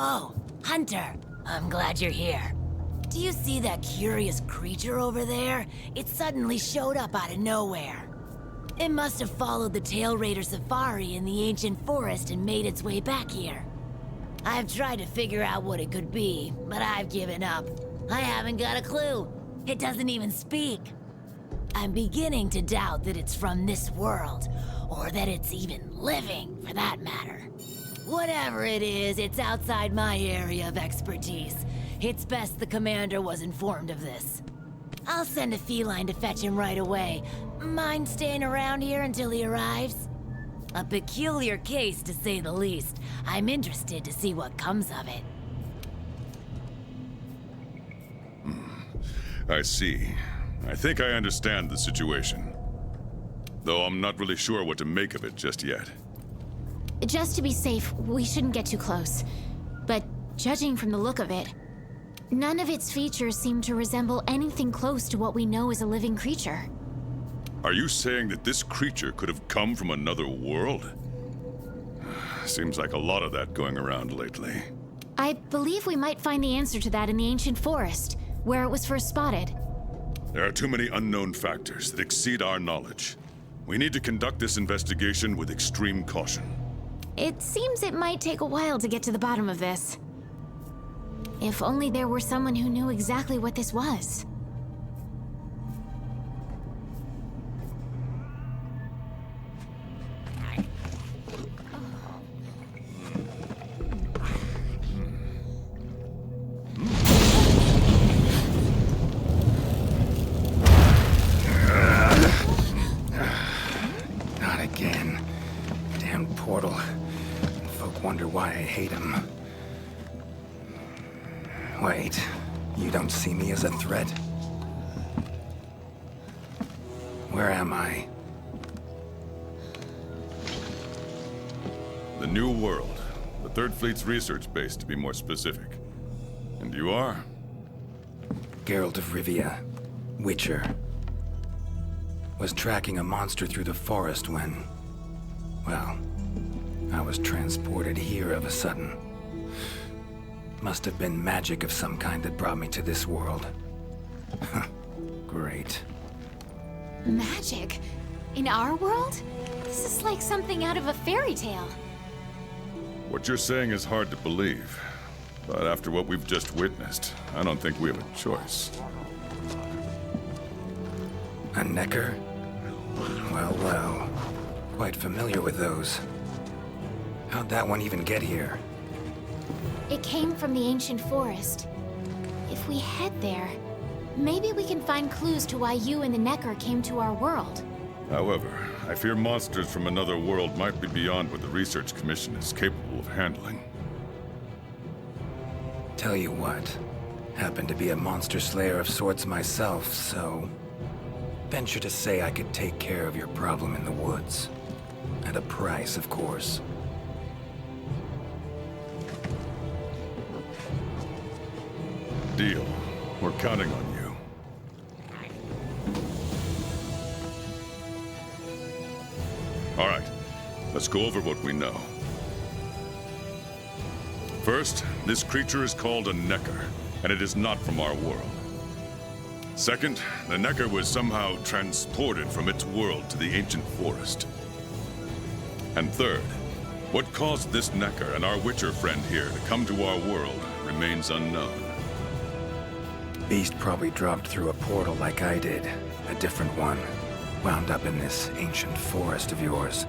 Oh, Hunter, I'm glad you're here. Do you see that curious creature over there? It suddenly showed up out of nowhere. It must have followed the Tail Raider safari in the ancient forest and made its way back here. I've tried to figure out what it could be, but I've given up. I haven't got a clue. It doesn't even speak. I'm beginning to doubt that it's from this world, or that it's even living, for that matter. Whatever it is, it's outside my area of expertise. It's best the commander was informed of this. I'll send a feline to fetch him right away. Mind staying around here until he arrives? A peculiar case, to say the least. I'm interested to see what comes of it. I see. I think I understand the situation. Though I'm not really sure what to make of it just yet. Just to be safe, we shouldn't get too close. But judging from the look of it, none of its features seem to resemble anything close to what we know is a living creature. Are you saying that this creature could have come from another world? Seems like a lot of that going around lately. I believe we might find the answer to that in the ancient forest, where it was first spotted. There are too many unknown factors that exceed our knowledge. We need to conduct this investigation with extreme caution. It seems it might take a while to get to the bottom of this. If only there were someone who knew exactly what this was. Not again. Damn portal. Folk wonder why I hate him. Wait, you don't see me as a threat? Where am I? The New World. The Third Fleet's research base, to be more specific. And you are? Geralt of Rivia, Witcher. Was tracking a monster through the forest when... well, I was transported here of a sudden. Must have been magic of some kind that brought me to this world. Great. Magic? In our world? This is like something out of a fairy tale. What you're saying is hard to believe. But after what we've just witnessed, I don't think we have a choice. A Necker? Well, well. Quite familiar with those. How'd that one even get here? It came from the ancient forest. If we head there, maybe we can find clues to why you and the Necker came to our world. However, I fear monsters from another world might be beyond what the Research Commission is capable of handling. Tell you what, happen to be a monster slayer of sorts myself, so... venture to say I could take care of your problem in the woods. At a price, of course. Deal. We're counting on you. All right, let's go over what we know. First, this creature is called a Necker, and it is not from our world. Second, the Necker was somehow transported from its world to the ancient forest. And third, what caused this Necker and our Witcher friend here to come to our world remains unknown. Beast probably dropped through a portal like I did. A different one. Wound up in this ancient forest of yours.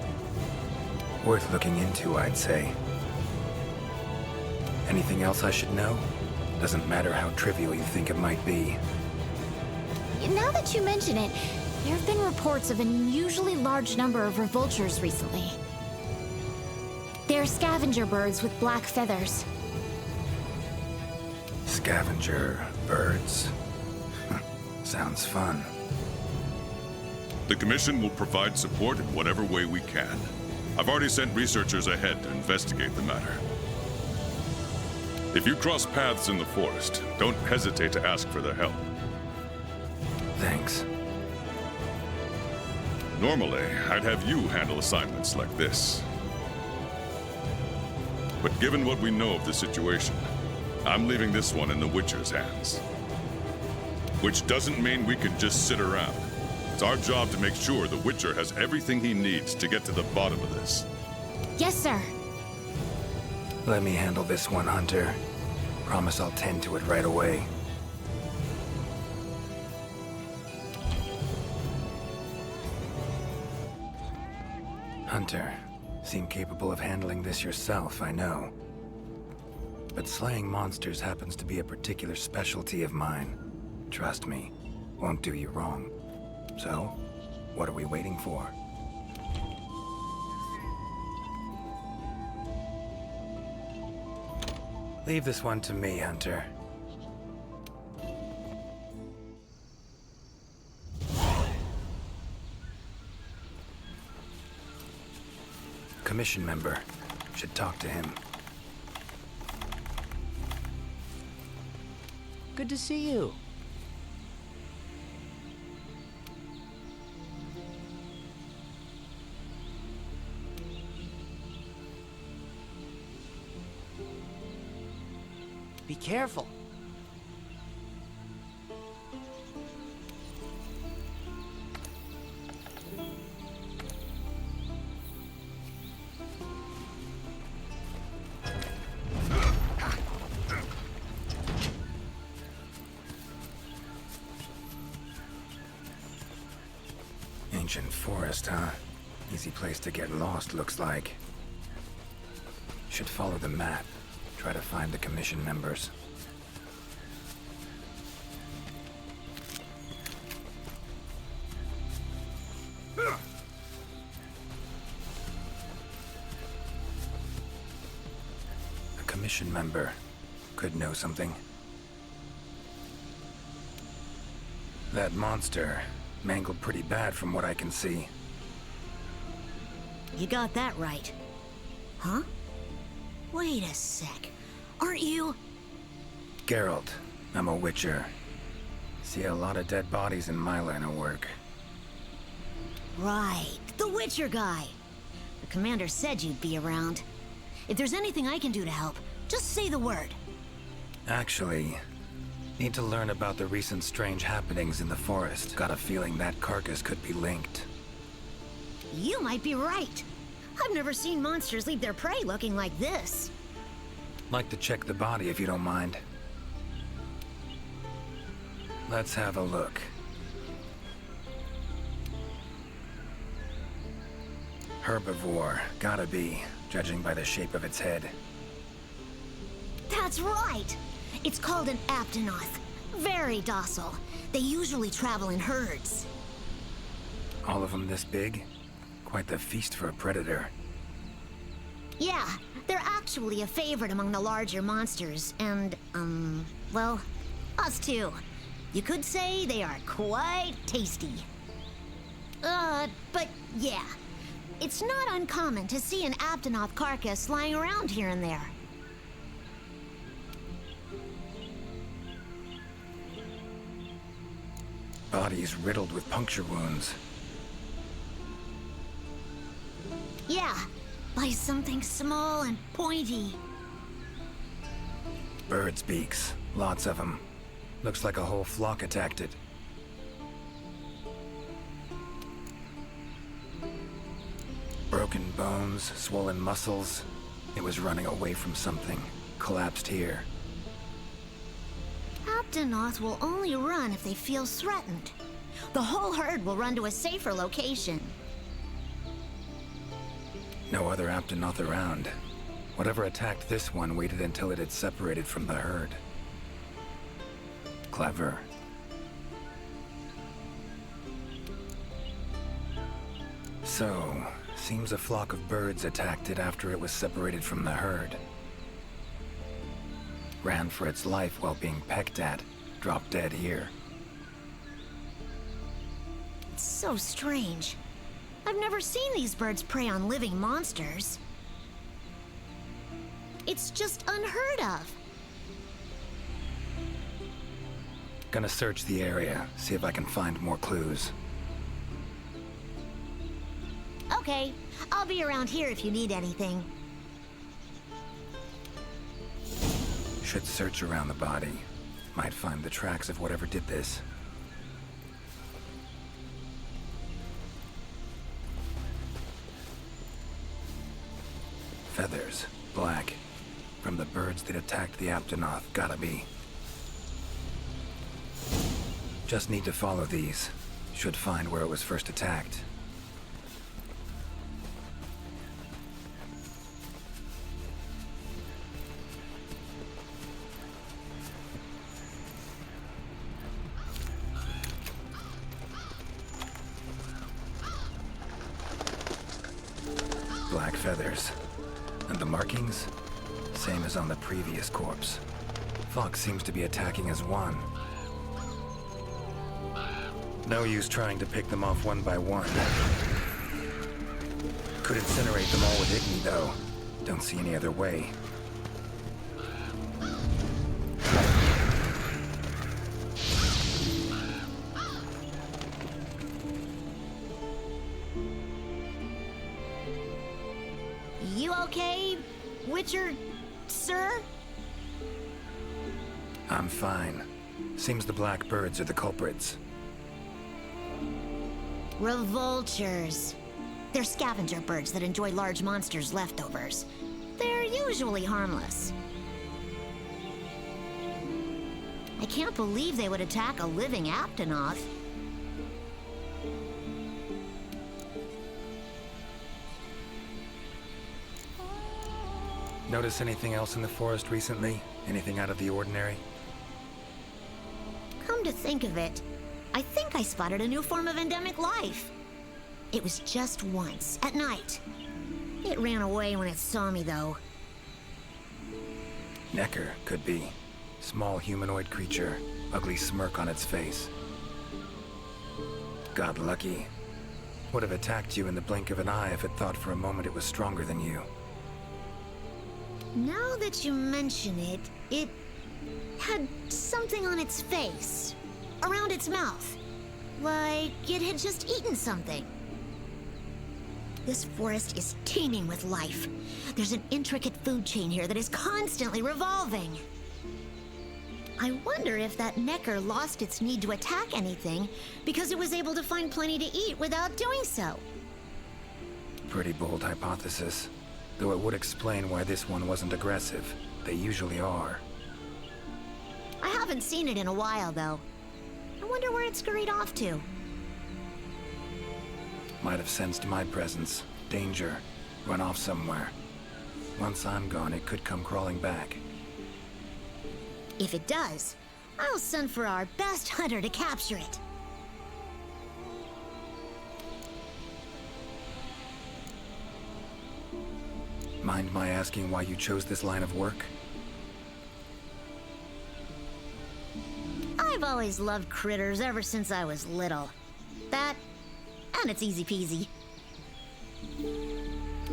Worth looking into, I'd say. Anything else I should know? Doesn't matter how trivial you think it might be. Now that you mention it, there have been reports of an unusually large number of revoltures recently. They're scavenger birds with black feathers. Scavenger birds? Sounds fun. The Commission will provide support in whatever way we can. I've already sent researchers ahead to investigate the matter. If you cross paths in the forest, don't hesitate to ask for their help. Thanks. Normally, I'd have you handle assignments like this. But given what we know of the situation, I'm leaving this one in the Witcher's hands. Which doesn't mean we can just sit around. It's our job to make sure the Witcher has everything he needs to get to the bottom of this. Yes, sir. Let me handle this one, Hunter. Promise I'll tend to it right away. Hunter, seem capable of handling this yourself, I know. But slaying monsters happens to be a particular specialty of mine. Trust me, won't do you wrong. So, what are we waiting for? Leave this one to me, Hunter. Commission member. Should talk to him. Good to see you. Be careful. Ancient forest, huh? Easy place to get lost, looks like. Should follow the map. Try to find the commission members. A commission member could know something. That monster mangled pretty bad from what I can see. You got that right. Huh? Wait a sec. Aren't you? Geralt, I'm a Witcher. See a lot of dead bodies in my line of work. Right, the Witcher guy. The commander said you'd be around. If there's anything I can do to help, just say the word. Actually, need to learn about the recent strange happenings in the forest. Got a feeling that carcass could be linked. You might be right. I've never seen monsters leave their prey looking like this. Like to check the body if you don't mind. Let's have a look. Herbivore, gotta be, judging by the shape of its head. That's right! It's called an aptonoth. Very docile. They usually travel in herds. All of them this big? Quite the feast for a predator. Yeah, they're actually a favorite among the larger monsters, and, well, us too. You could say they are quite tasty. But yeah, it's not uncommon to see an aptonoth carcass lying around here and there. Bodies riddled with puncture wounds. Yeah, by something small and pointy. Birds' beaks, lots of them. Looks like a whole flock attacked it. Broken bones, swollen muscles. It was running away from something. Collapsed here. Aptonoth will only run if they feel threatened. The whole herd will run to a safer location. No other Aptonoth around. Whatever attacked this one waited until it had separated from the herd. Clever. So, seems a flock of birds attacked it after it was separated from the herd. Ran for its life while being pecked at, dropped dead here. It's so strange. I've never seen these birds prey on living monsters. It's just unheard of. Gonna search the area, see if I can find more clues. Okay, I'll be around here if you need anything. Should search around the body. Might find the tracks of whatever did this. Feathers. Black. From the birds that attacked the Aptonoth. Gotta be. Just need to follow these. Should find where it was first attacked. Black feathers. And the markings? Same as on the previous corpse. Fox seems to be attacking as one. No use trying to pick them off one by one. Could incinerate them all with Igni, though. Don't see any other way. You okay, Witcher, sir? I'm fine. Seems the black birds are the culprits. Revoltures. They're scavenger birds that enjoy large monsters' leftovers. They're usually harmless. I can't believe they would attack a living Aptonoth. Notice anything else in the forest recently? Anything out of the ordinary? Come to think of it, I think I spotted a new form of endemic life. It was just once, at night. It ran away when it saw me, though. Necker, could be. Small humanoid creature, ugly smirk on its face. Got lucky. Would have attacked you in the blink of an eye if it thought for a moment it was stronger than you. Now that you mention it, it had something on its face, around its mouth, like it had just eaten something. This forest is teeming with life. There's an intricate food chain here that is constantly revolving. I wonder if that Necker lost its need to attack anything because it was able to find plenty to eat without doing so. Pretty bold hypothesis. Though it would explain why this one wasn't aggressive. They usually are. I haven't seen it in a while, though. I wonder where it scurried off to. Might have sensed my presence. Danger. Run off somewhere. Once I'm gone, it could come crawling back. If it does, I'll send for our best hunter to capture it. Mind my asking why you chose this line of work? I've always loved critters ever since I was little. That, and it's easy peasy.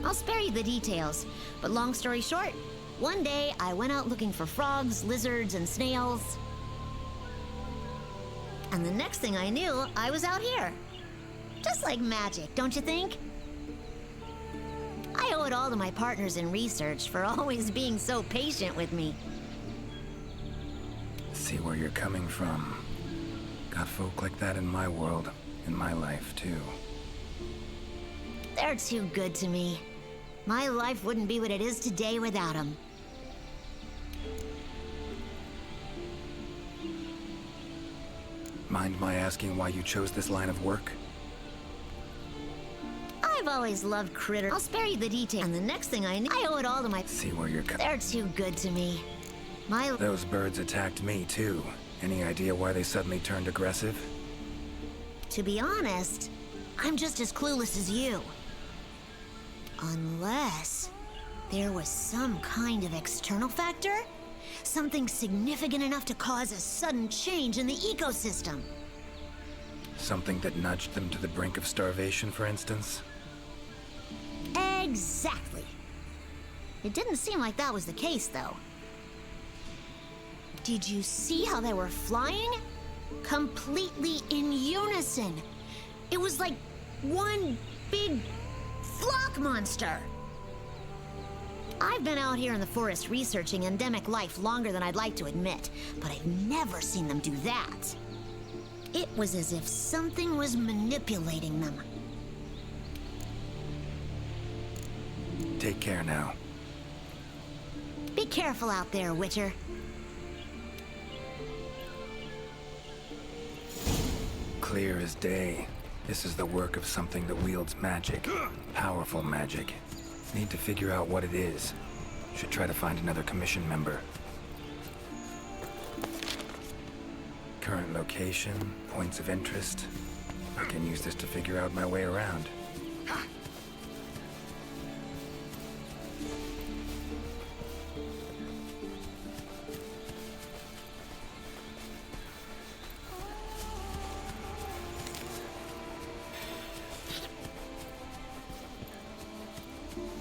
I'll spare you the details, but long story short, one day I went out looking for frogs, lizards, and snails. And the next thing I knew, I was out here. Just like magic, don't you think? I owe it all to my partners in research for always being so patient with me. See where you're coming from. Got folk like that in my world, in my life, too. They're too good to me. My life wouldn't be what it is today without them. Mind my asking why you chose this line of work? I've always loved critters. I'll spare you the detail. And the next thing I knew, I owe it all to my... See where you're coming. They're too good to me. Those birds attacked me, too. Any idea why they suddenly turned aggressive? To be honest, I'm just as clueless as you. Unless there was some kind of external factor? Something significant enough to cause a sudden change in the ecosystem. Something that nudged them to the brink of starvation, for instance? Exactly. It didn't seem like that was the case, though. Did you see how they were flying? Completely in unison. It was like one big flock monster. I've been out here in the forest researching endemic life longer than I'd like to admit, but I've never seen them do that. It was as if something was manipulating them. Take care now. Be careful out there, Witcher. Clear as day. This is the work of something that wields magic. Powerful magic. Need to figure out what it is. Should try to find another commission member. Current location, points of interest. I can use this to figure out my way around.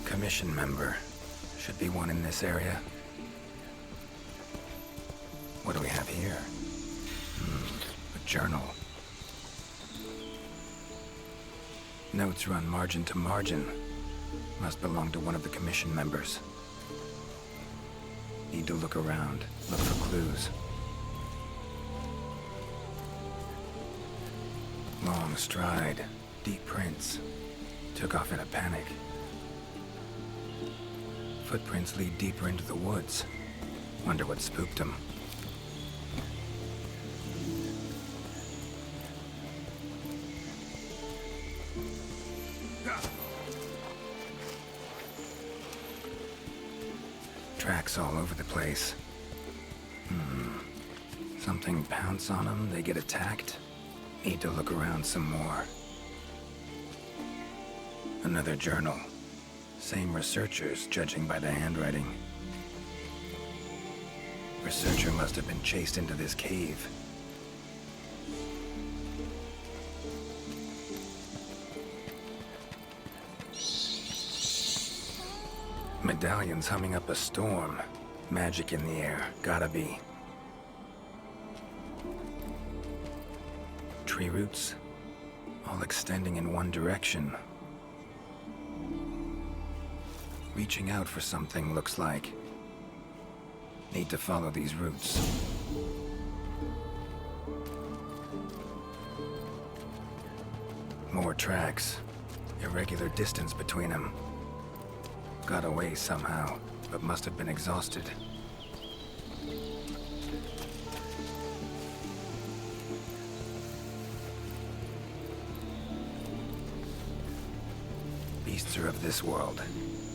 Commission member. Should be one in this area. What do we have here? A journal. Notes run margin to margin. Must belong to one of the commission members. Need to look around, look for clues. Long stride, deep prints. Took off in a panic. Footprints lead deeper into the woods. Wonder what spooked him. Tracks all over the place. Something pounce on them, they get attacked. Need to look around some more. Another journal. Same researchers, judging by the handwriting. Researcher must have been chased into this cave. Medallions humming up a storm. Magic in the air, gotta be. Tree roots, all extending in one direction. Reaching out for something, looks like. Need to follow these roots. More tracks. Irregular distance between them. Got away somehow, but must have been exhausted. Beasts are of this world.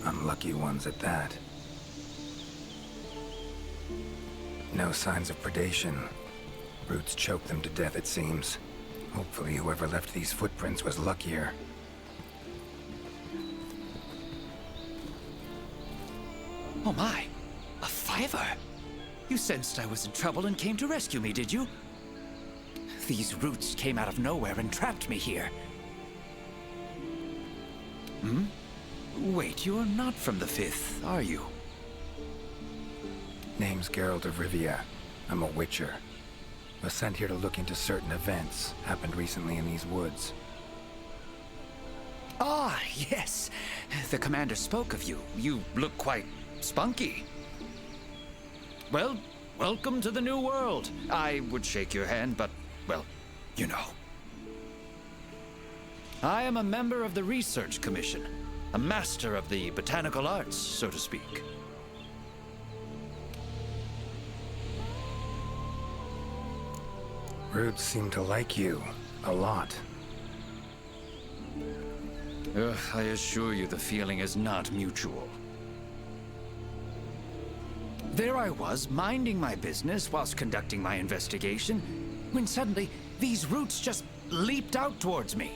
Unlucky ones at that. No signs of predation. Roots choke them to death, it seems. Hopefully whoever left these footprints was luckier. Oh my! A fiver! You sensed I was in trouble and came to rescue me, did you? These roots came out of nowhere and trapped me here. Wait, you're not from the 5th, are you? Name's Geralt of Rivia. I'm a Witcher. Was sent here to look into certain events happened recently in these woods. Ah, yes. The commander spoke of you. You look quite spunky. Well, welcome to the new world. I would shake your hand, but, well, you know. I am a member of the Research Commission. A master of the botanical arts, so to speak. Roots seem to like you. A lot. I assure you the feeling is not mutual. There I was, minding my business whilst conducting my investigation, when suddenly these roots just leaped out towards me.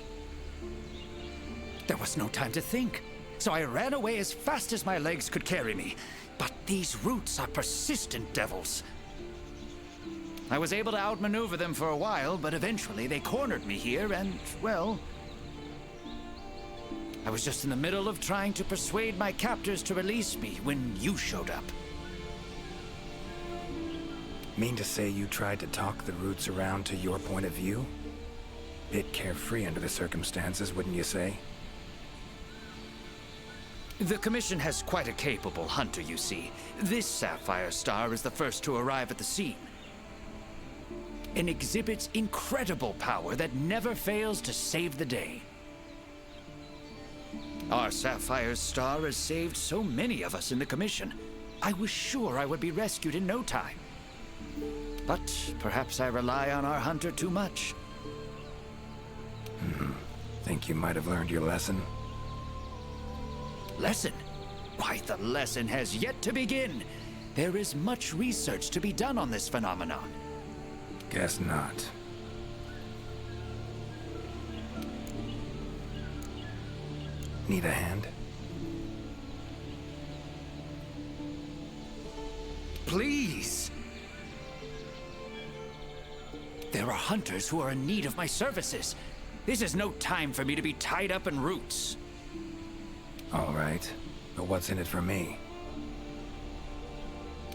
There was no time to think, so I ran away as fast as my legs could carry me. But these roots are persistent devils. I was able to outmaneuver them for a while, but eventually they cornered me here and, well... I was just in the middle of trying to persuade my captors to release me when you showed up. Mean to say you tried to talk the roots around to your point of view? Bit carefree under the circumstances, wouldn't you say? The Commission has quite a capable hunter, you see. This sapphire star is the first to arrive at the scene, and exhibits incredible power that never fails to save the day. Our sapphire star has saved so many of us in the Commission. I was sure I would be rescued in no time. But perhaps I rely on our hunter too much. Think you might have learned your lesson? Lesson? Why, the lesson has yet to begin. There is much research to be done on this phenomenon. Guess not. Need a hand? Please! There are hunters who are in need of my services. This is no time for me to be tied up in roots. All right. But what's in it for me?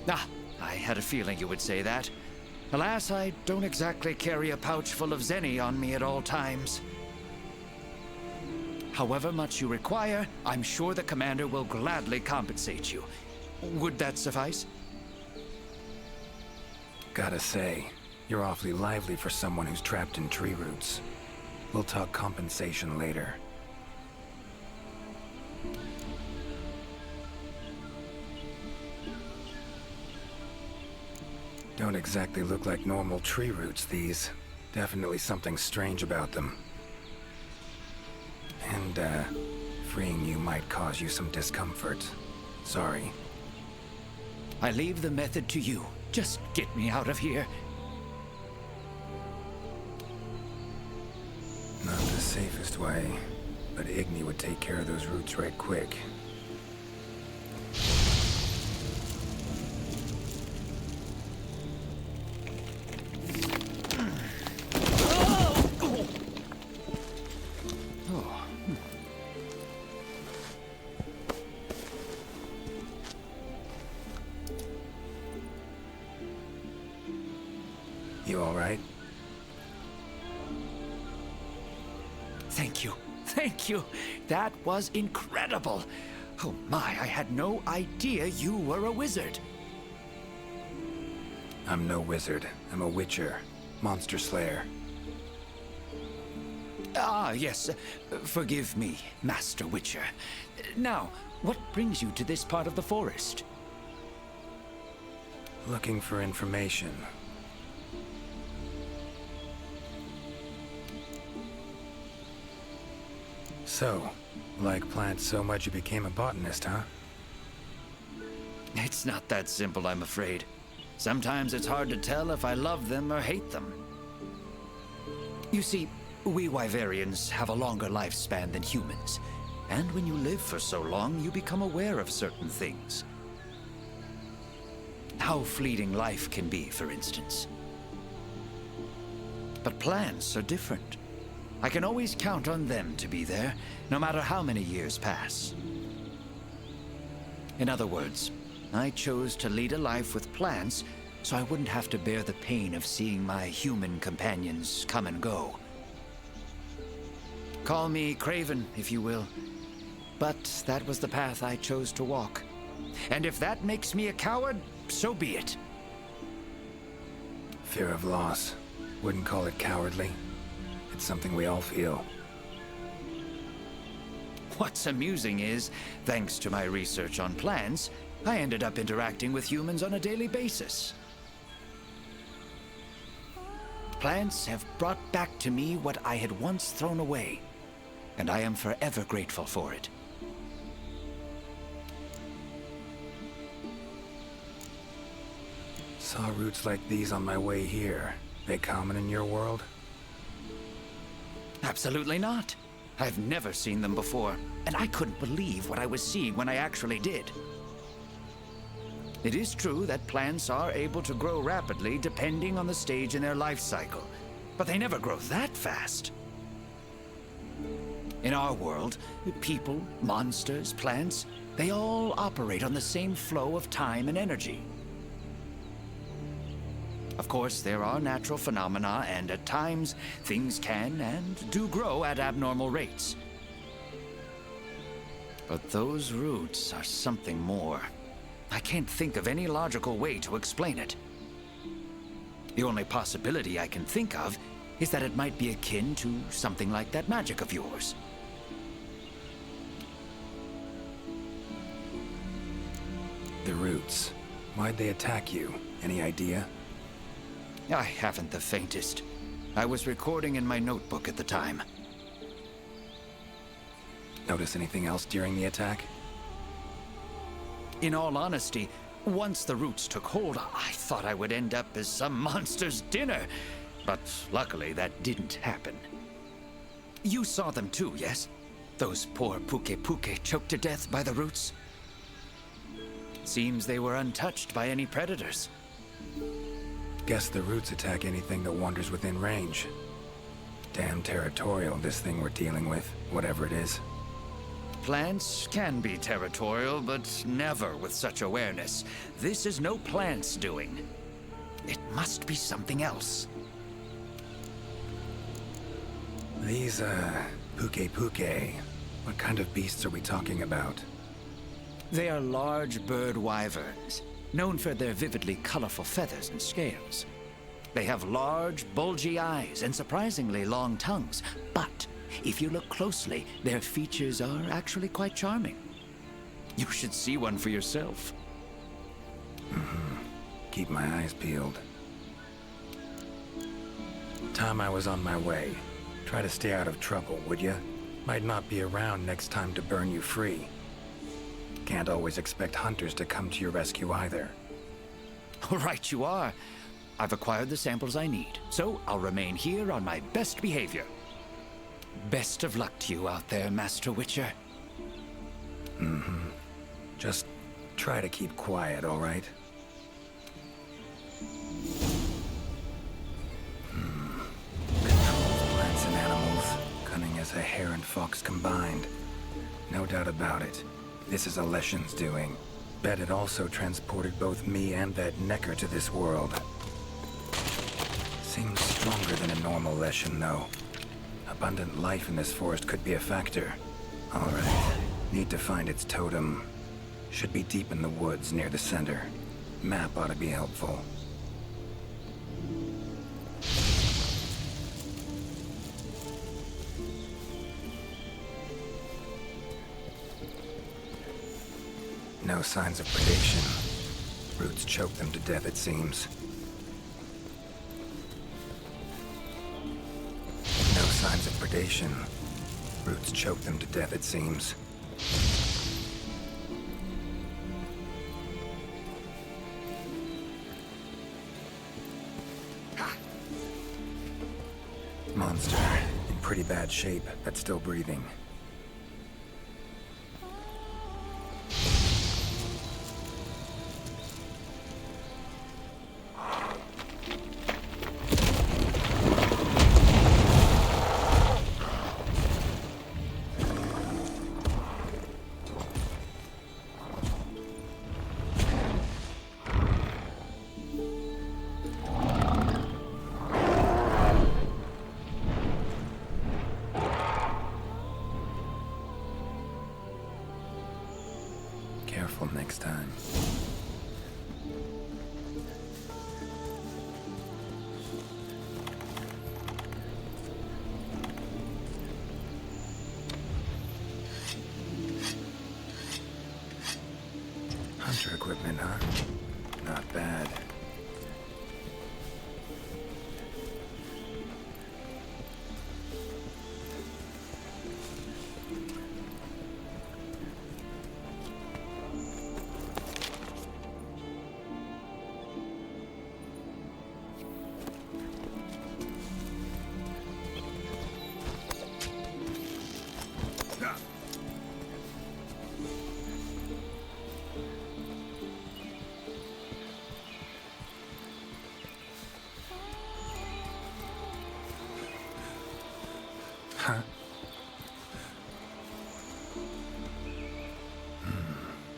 Ah, I had a feeling you would say that. Alas, I don't exactly carry a pouch full of zenny on me at all times. However much you require, I'm sure the commander will gladly compensate you. Would that suffice? Gotta say, you're awfully lively for someone who's trapped in tree roots. We'll talk compensation later. Don't exactly look like normal tree roots, these. Definitely something strange about them. And, freeing you might cause you some discomfort. Sorry. I leave the method to you. Just get me out of here. Not the safest way, but Igni would take care of those roots right quick. You all right? Thank you. Thank you. That was incredible. Oh my, I had no idea you were a wizard. I'm no wizard. I'm a witcher. Monster slayer. Ah, yes. Forgive me, Master Witcher. Now, what brings you to this part of the forest? Looking for information. So, like plants so much you became a botanist, huh? It's not that simple, I'm afraid. Sometimes it's hard to tell if I love them or hate them. You see, we Wyverians have a longer lifespan than humans, and when you live for so long, you become aware of certain things. How fleeting life can be, for instance. But plants are different. I can always count on them to be there, no matter how many years pass. In other words, I chose to lead a life with plants so I wouldn't have to bear the pain of seeing my human companions come and go. Call me craven, if you will, but that was the path I chose to walk. And if that makes me a coward, so be it. Fear of loss. Wouldn't call it cowardly. It's something we all feel. What's amusing is, thanks to my research on plants, I ended up interacting with humans on a daily basis. Plants have brought back to me what I had once thrown away, and I am forever grateful for it. Saw roots like these on my way here. They common in your world? Absolutely not. I've never seen them before, and I couldn't believe what I was seeing when I actually did. It is true that plants are able to grow rapidly depending on the stage in their life cycle, but they never grow that fast. In our world, people, monsters, plants, they all operate on the same flow of time and energy. Of course, there are natural phenomena, and at times, things can and do grow at abnormal rates. But those roots are something more. I can't think of any logical way to explain it. The only possibility I can think of is that it might be akin to something like that magic of yours. The roots. Why'd they attack you? Any idea? I haven't the faintest. I was recording in my notebook at the time. Notice anything else during the attack? In all honesty, once the roots took hold, I thought I would end up as some monster's dinner. But luckily, that didn't happen. You saw them too, yes? Those poor Puke choked to death by the roots? Seems they were untouched by any predators. Guess the roots attack anything that wanders within range. Damn territorial, this thing we're dealing with, whatever it is. Plants can be territorial, but never with such awareness. This is no plant's doing. It must be something else. These, Puke, what kind of beasts are we talking about? They are large bird wyverns, known for their vividly colorful feathers and scales. They have large, bulgy eyes and surprisingly long tongues, but if you look closely, their features are actually quite charming. You should see one for yourself. Keep my eyes peeled. Time I was on my way. Try to stay out of trouble, would ya? Might not be around next time to burn you free. Can't always expect hunters to come to your rescue either. Right you are. I've acquired the samples I need, so I'll remain here on my best behavior. Best of luck to you out there, Master Witcher. Just try to keep quiet, all right? Controls plants and animals, cunning as a hare and fox combined. No doubt about it. This is a Leshen's doing. Bet it also transported both me and that Necker to this world. Seems stronger than a normal Leshen, though. Abundant life in this forest could be a factor. All right. Need to find its totem. Should be deep in the woods near the center. Map ought to be helpful. No signs of predation. Roots choke them to death, it seems. No signs of predation. Roots choke them to death, it seems. Monster. In pretty bad shape, but still breathing. Careful next time. Hunter equipment, huh? Not bad. Huh?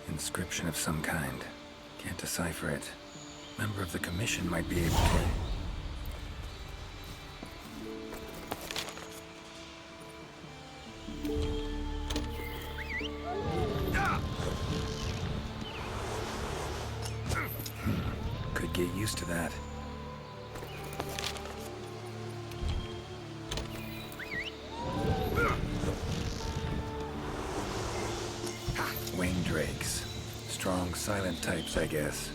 Inscription of some kind. Can't decipher it. Member of the Commission might be able to... used to that. Winged drakes. Strong, silent types, I guess.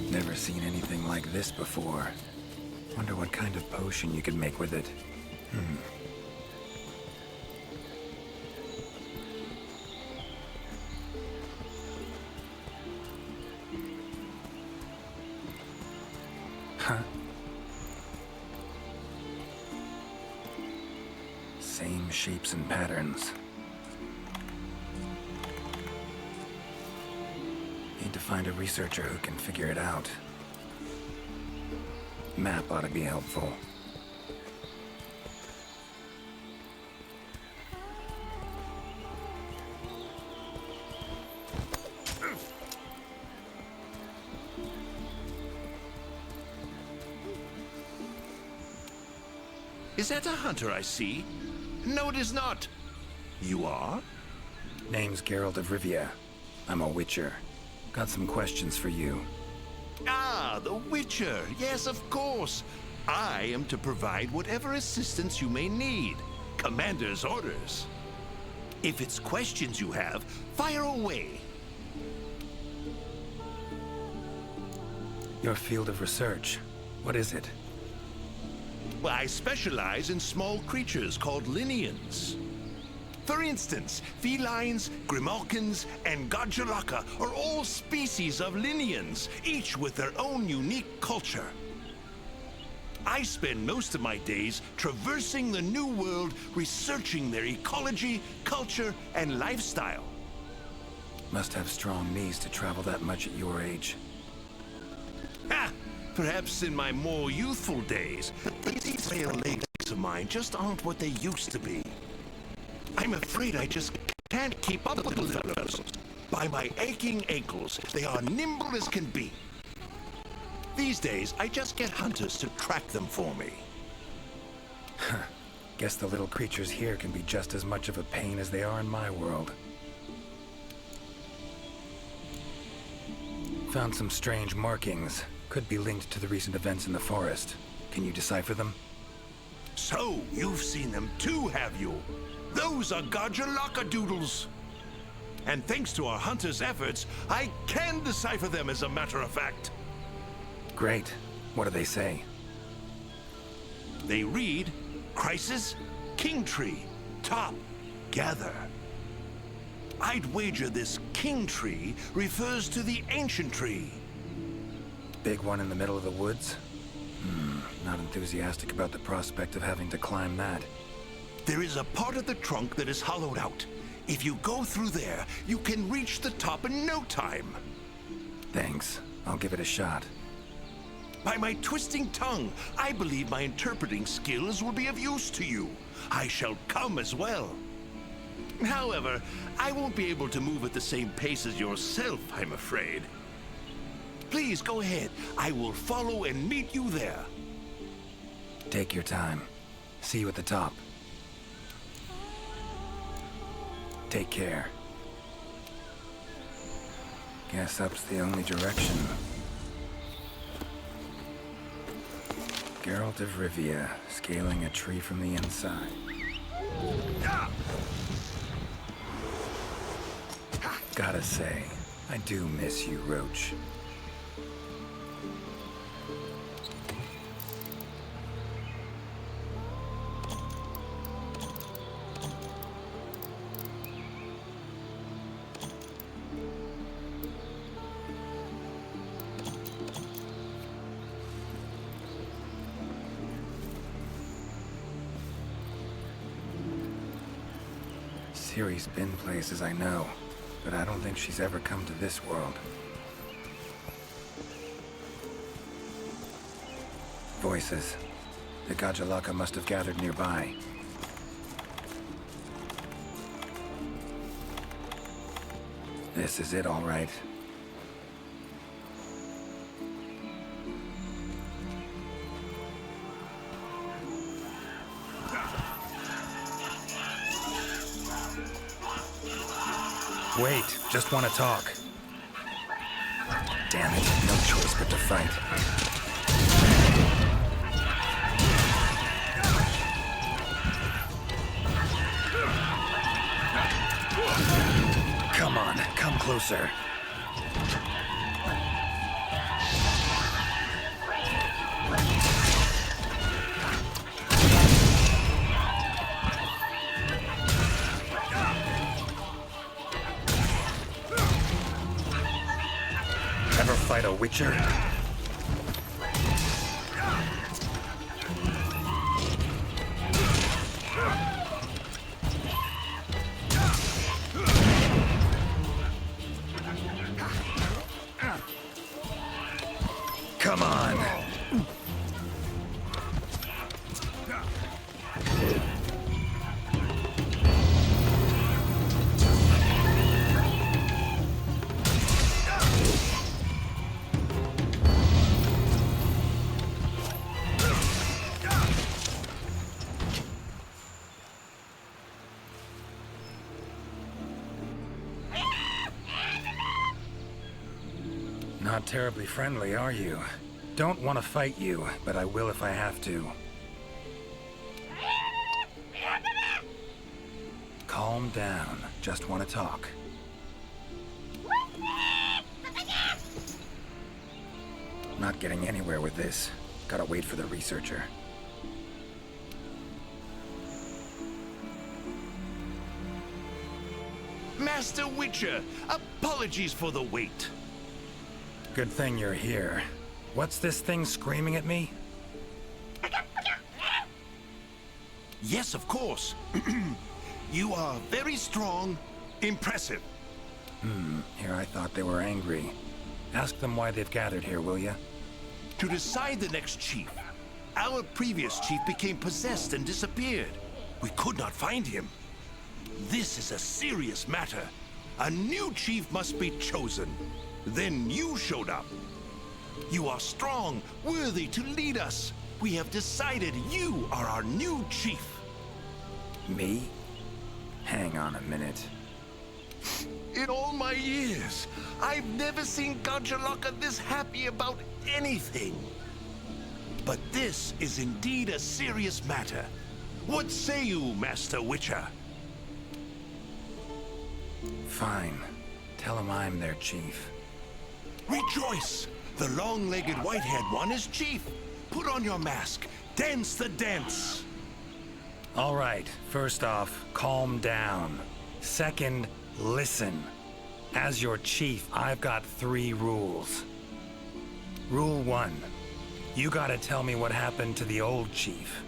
Never seen anything like this before. Wonder what kind of potion you could make with it. Huh. Same shapes and patterns. Need to find a researcher who can figure it out. Map ought to be helpful. Is that a hunter I see? No, it is not. You are? Name's Geralt of Rivia. I'm a witcher. Got some questions for you. Ah, the Witcher. Yes, of course. I am to provide whatever assistance you may need. Commander's orders. If it's questions you have, fire away. Your field of research. What is it? Well, I specialize in small creatures called Linians. For instance, felines, grimalkins, and Godjalaka are all species of Linians, each with their own unique culture. I spend most of my days traversing the New World, researching their ecology, culture, and lifestyle. Must have strong knees to travel that much at your age. Ha! Perhaps in my more youthful days, but these frail legs of mine just aren't what they used to be. I'm afraid I just can't keep up with the fellows. By my aching ankles, they are nimble as can be. These days, I just get hunters to track them for me. Guess the little creatures here can be just as much of a pain as they are in my world. Found some strange markings. Could be linked to the recent events in the forest. Can you decipher them? So, you've seen them too, have you? Those are Godjalaka doodles. And thanks to our hunters' efforts, I can decipher them as a matter of fact. Great. What do they say? They read, Crisis, King Tree, Top, Gather. I'd wager this King Tree refers to the ancient tree. Big one in the middle of the woods? Not enthusiastic about the prospect of having to climb that. There is a part of the trunk that is hollowed out. If you go through there, you can reach the top in no time. Thanks. I'll give it a shot. By my twisting tongue, I believe my interpreting skills will be of use to you. I shall come as well. However, I won't be able to move at the same pace as yourself, I'm afraid. Please go ahead. I will follow and meet you there. Take your time. See you at the top. Take care. Guess up's the only direction. Geralt of Rivia, scaling a tree from the inside. Gotta say, I do miss you, Roach. Ciri's been places, I know, but I don't think she's ever come to this world. Voices. The Godjalaka must have gathered nearby. This is it, all right. Wait, just want to talk. damn it. No choice but to fight. Come on, come closer. Ever fight a Witcher? Come on. Not terribly friendly, are you? Don't want to fight you, but I will if I have to. Calm down. Just want to talk. Not getting anywhere with this. Gotta wait for the researcher. Master Witcher, apologies for the wait. Good thing you're here. What's this thing screaming at me? Yes, of course. You are very strong, impressive. Here I thought they were angry. Ask them why they've gathered here, will ya? To decide the next chief. Our previous chief became possessed and disappeared. We could not find him. This is a serious matter. A new chief must be chosen. Then you showed up. You are strong, worthy to lead us. We have decided you are our new chief. Me? Hang on a minute. In all my years, I've never seen Gajaloka this happy about anything. But this is indeed a serious matter. What say you, Master Witcher? Fine. Tell them I'm their chief. Rejoice! The long-legged white-haired one is chief. Put on your mask. Dance the dance. All right, first off, calm down. Second, listen. As your chief, I've got 3 rules. Rule 1. You gotta tell me what happened to the old chief.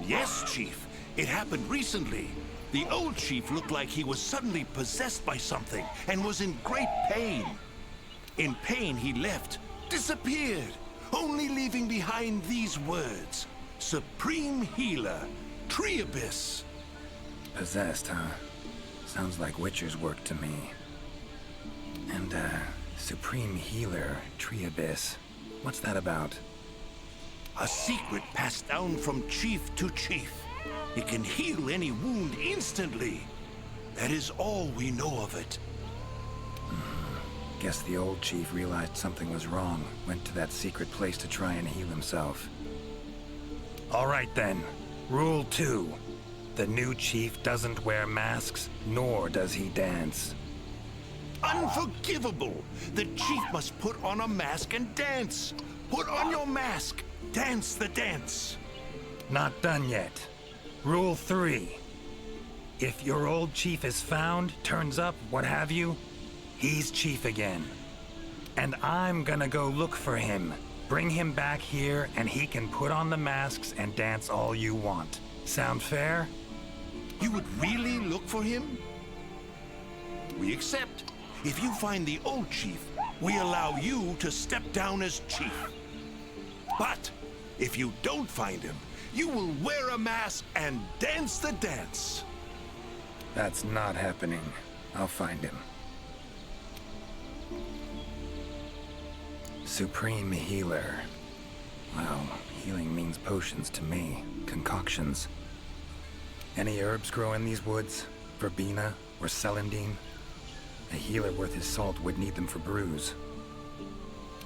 Yes, Chief. It happened recently. The old chief looked like he was suddenly possessed by something and was in great pain. In pain, he left, disappeared, only leaving behind these words. Supreme Healer, Triabyss. Possessed, huh? Sounds like Witcher's work to me. And, Supreme Healer, Triabyss. What's that about? A secret passed down from chief to chief. It can heal any wound instantly. That is all we know of it. Guess the old chief realized something was wrong, went to that secret place to try and heal himself. All right then, Rule 2. The new chief doesn't wear masks, nor does he dance. Unforgivable! The chief must put on a mask and dance. Put on your mask. Dance the dance. Not done yet. Rule 3. If your old chief is found, turns up, what have you, he's chief again. And I'm gonna go look for him. Bring him back here, and he can put on the masks and dance all you want. Sound fair? You would really look for him? We accept. If you find the old chief, we allow you to step down as chief. But if you don't find him, you will wear a mask and dance the dance. That's not happening. I'll find him. Supreme Healer. Well, healing means potions to me. Concoctions. Any herbs grow in these woods? Verbena or celandine? A healer worth his salt would need them for brews.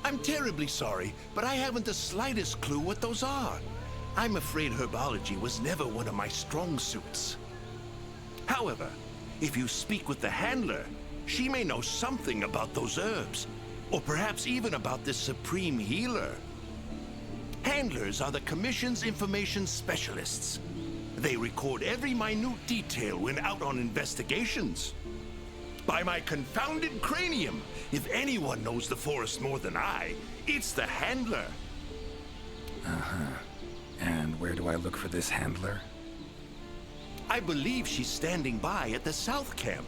I'm terribly sorry, but I haven't the slightest clue what those are. I'm afraid herbology was never one of my strong suits. However, if you speak with the handler, she may know something about those herbs, or perhaps even about this supreme healer. Handlers are the Commission's information specialists. They record every minute detail when out on investigations. By my confounded cranium, if anyone knows the forest more than I, it's the handler. And where do I look for this handler? I believe she's standing by at the South Camp.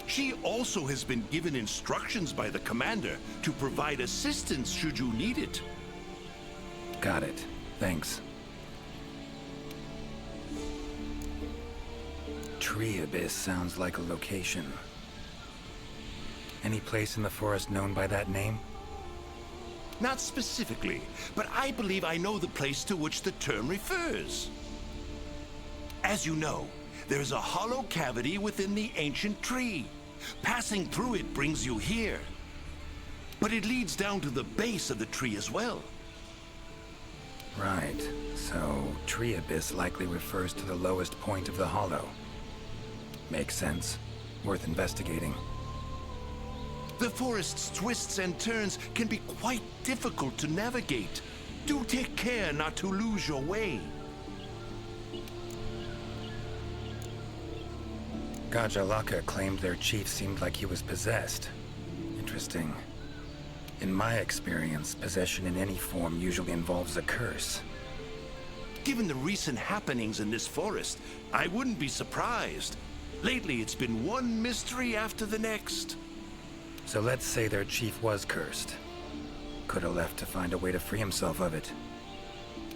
She also has been given instructions by the commander to provide assistance should you need it. Got it. Thanks. Tree Abyss sounds like a location. Any place in the forest known by that name? Not specifically, but I believe I know the place to which the term refers. As you know, there's a hollow cavity within the ancient tree. Passing through it brings you here. But it leads down to the base of the tree as well. Right. So, Tree Abyss likely refers to the lowest point of the hollow. Makes sense. Worth investigating. The forest's twists and turns can be quite difficult to navigate. Do take care not to lose your way. Gajalaka claimed their chief seemed like he was possessed. Interesting. In my experience, possession in any form usually involves a curse. Given the recent happenings in this forest, I wouldn't be surprised. Lately, it's been one mystery after the next. So let's say their chief was cursed. Could have left to find a way to free himself of it.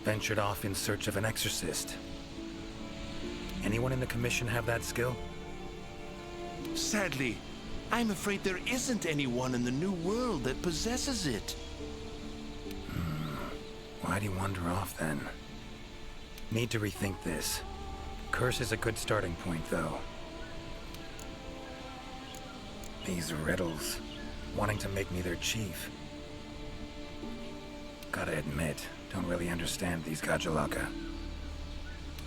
Ventured off in search of an exorcist. Anyone in the Commission have that skill? Sadly, I'm afraid there isn't anyone in the New World that possesses it. Why'd he wander off then? Need to rethink this. Curse is a good starting point, though. These riddles, wanting to make me their chief. Gotta admit, don't really understand these Gajalaka.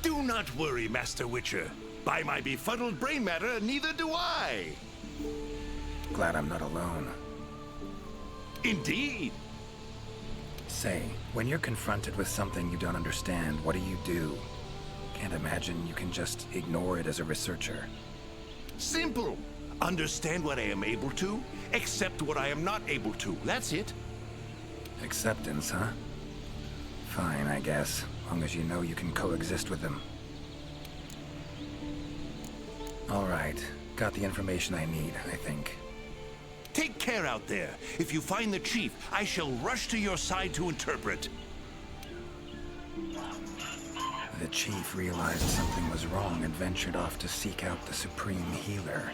Do not worry, Master Witcher. By my befuddled brain matter, neither do I. Glad I'm not alone. Indeed. Say, when you're confronted with something you don't understand, what do? Can't imagine you can just ignore it as a researcher. Simple. Understand what I am able to, accept what I am not able to. That's it. Acceptance, huh? Fine, I guess. Long as you know you can coexist with them. Alright. Got the information I need, I think. Take care out there. If you find the chief, I shall rush to your side to interpret. The chief realized something was wrong and ventured off to seek out the supreme healer.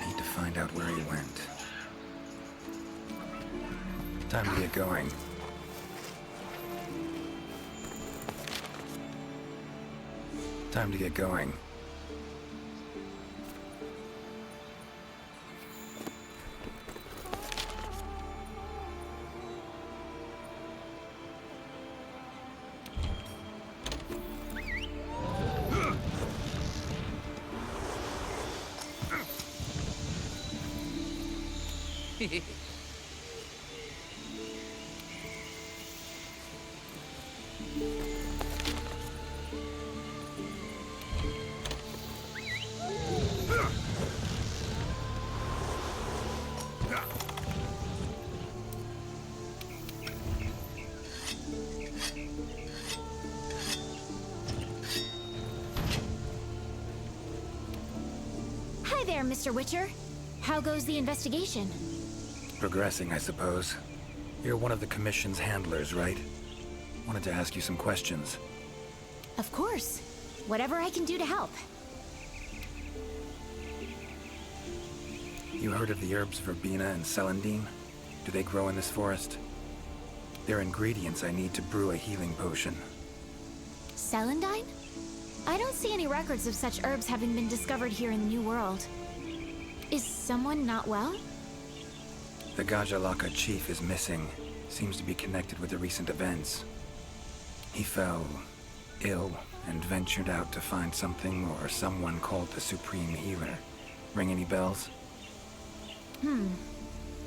Need to find out where he went. Time to get going. Time to get going. Hi there, Mr. Witcher. How goes the investigation? Progressing, I suppose. You're one of the Commission's handlers, right? Wanted to ask you some questions. Of course. Whatever I can do to help. You heard of the herbs verbena and celandine? Do they grow in this forest? They're ingredients I need to brew a healing potion. Celandine? I don't see any records of such herbs having been discovered here in the New World. Is someone not well? The Gajalaka chief is missing. Seems to be connected with the recent events. He fell ill and ventured out to find something or someone called the Supreme Healer. Ring any bells?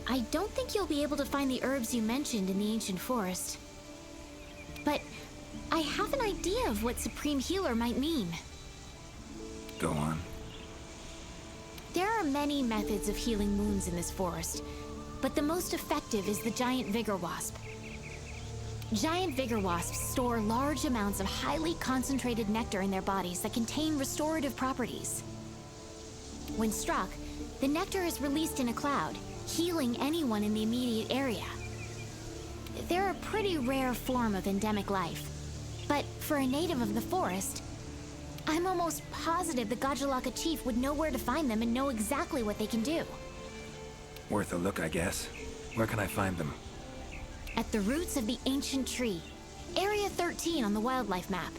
I don't think you'll be able to find the herbs you mentioned in the ancient forest. But I have an idea of what Supreme Healer might mean. Go on. There are many methods of healing wounds in this forest, but the most effective is the giant vigor wasp. Giant vigor wasps store large amounts of highly concentrated nectar in their bodies that contain restorative properties. When struck, the nectar is released in a cloud, healing anyone in the immediate area. They're a pretty rare form of endemic life, but for a native of the forest, I'm almost positive the Gajalaka chief would know where to find them and know exactly what they can do. Worth a look, I guess. Where can I find them? At the roots of the ancient tree, Area 13 on the wildlife map.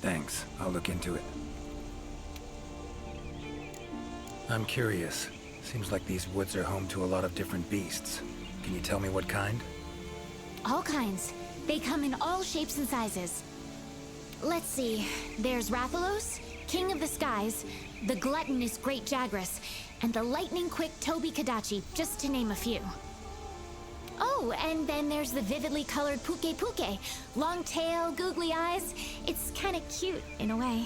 Thanks. I'll look into it. I'm curious. Seems like these woods are home to a lot of different beasts. Can you tell me what kind? All kinds. They come in all shapes and sizes. Let's see. There's Rathalos, King of the Skies, the gluttonous Great Jagras, and the lightning-quick Toby Kadachi, just to name a few. Oh, and then there's the vividly colored Puke Puke. Long tail, googly eyes. It's kind of cute, in a way.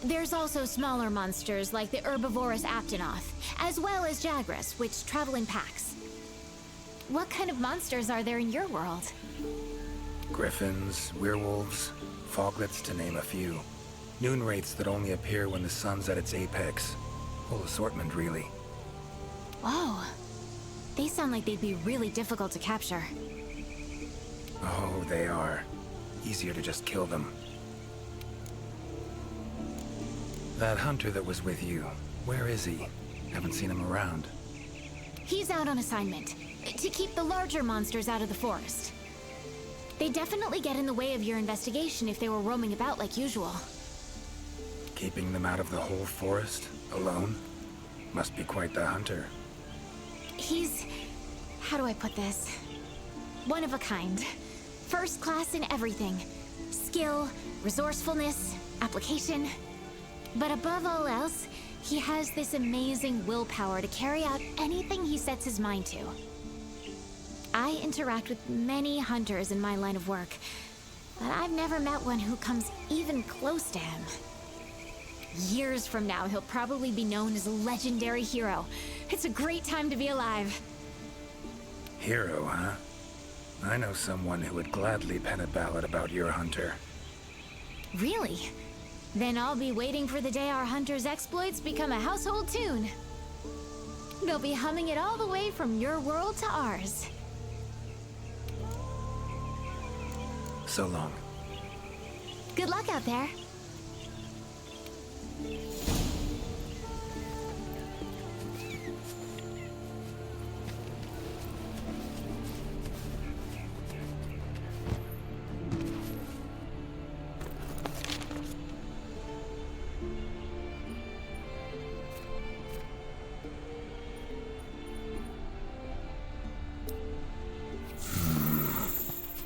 There's also smaller monsters like the herbivorous Aptonoth, as well as Jagras, which travel in packs. What kind of monsters are there in your world? Griffins, werewolves, foglets, to name a few. Noon wraiths that only appear when the sun's at its apex. Whole assortment, really. Whoa. They sound like they'd be really difficult to capture. Oh, they are. Easier to just kill them. That hunter that was with you, where is he? Haven't seen him around. He's out on assignment, to keep the larger monsters out of the forest. They definitely get in the way of your investigation if they were roaming about like usual. Keeping them out of the whole forest, alone? Must be quite the hunter. He's... how do I put this? One of a kind. First class in everything. Skill, resourcefulness, application. But above all else, he has this amazing willpower to carry out anything he sets his mind to. I interact with many hunters in my line of work, but I've never met one who comes even close to him. Years from now, he'll probably be known as a legendary hero. It's a great time to be alive. Hero, huh? I know someone who would gladly pen a ballad about your hunter. Really? Then I'll be waiting for the day our hunter's exploits become a household tune. They'll be humming it all the way from your world to ours. So long. Good luck out there.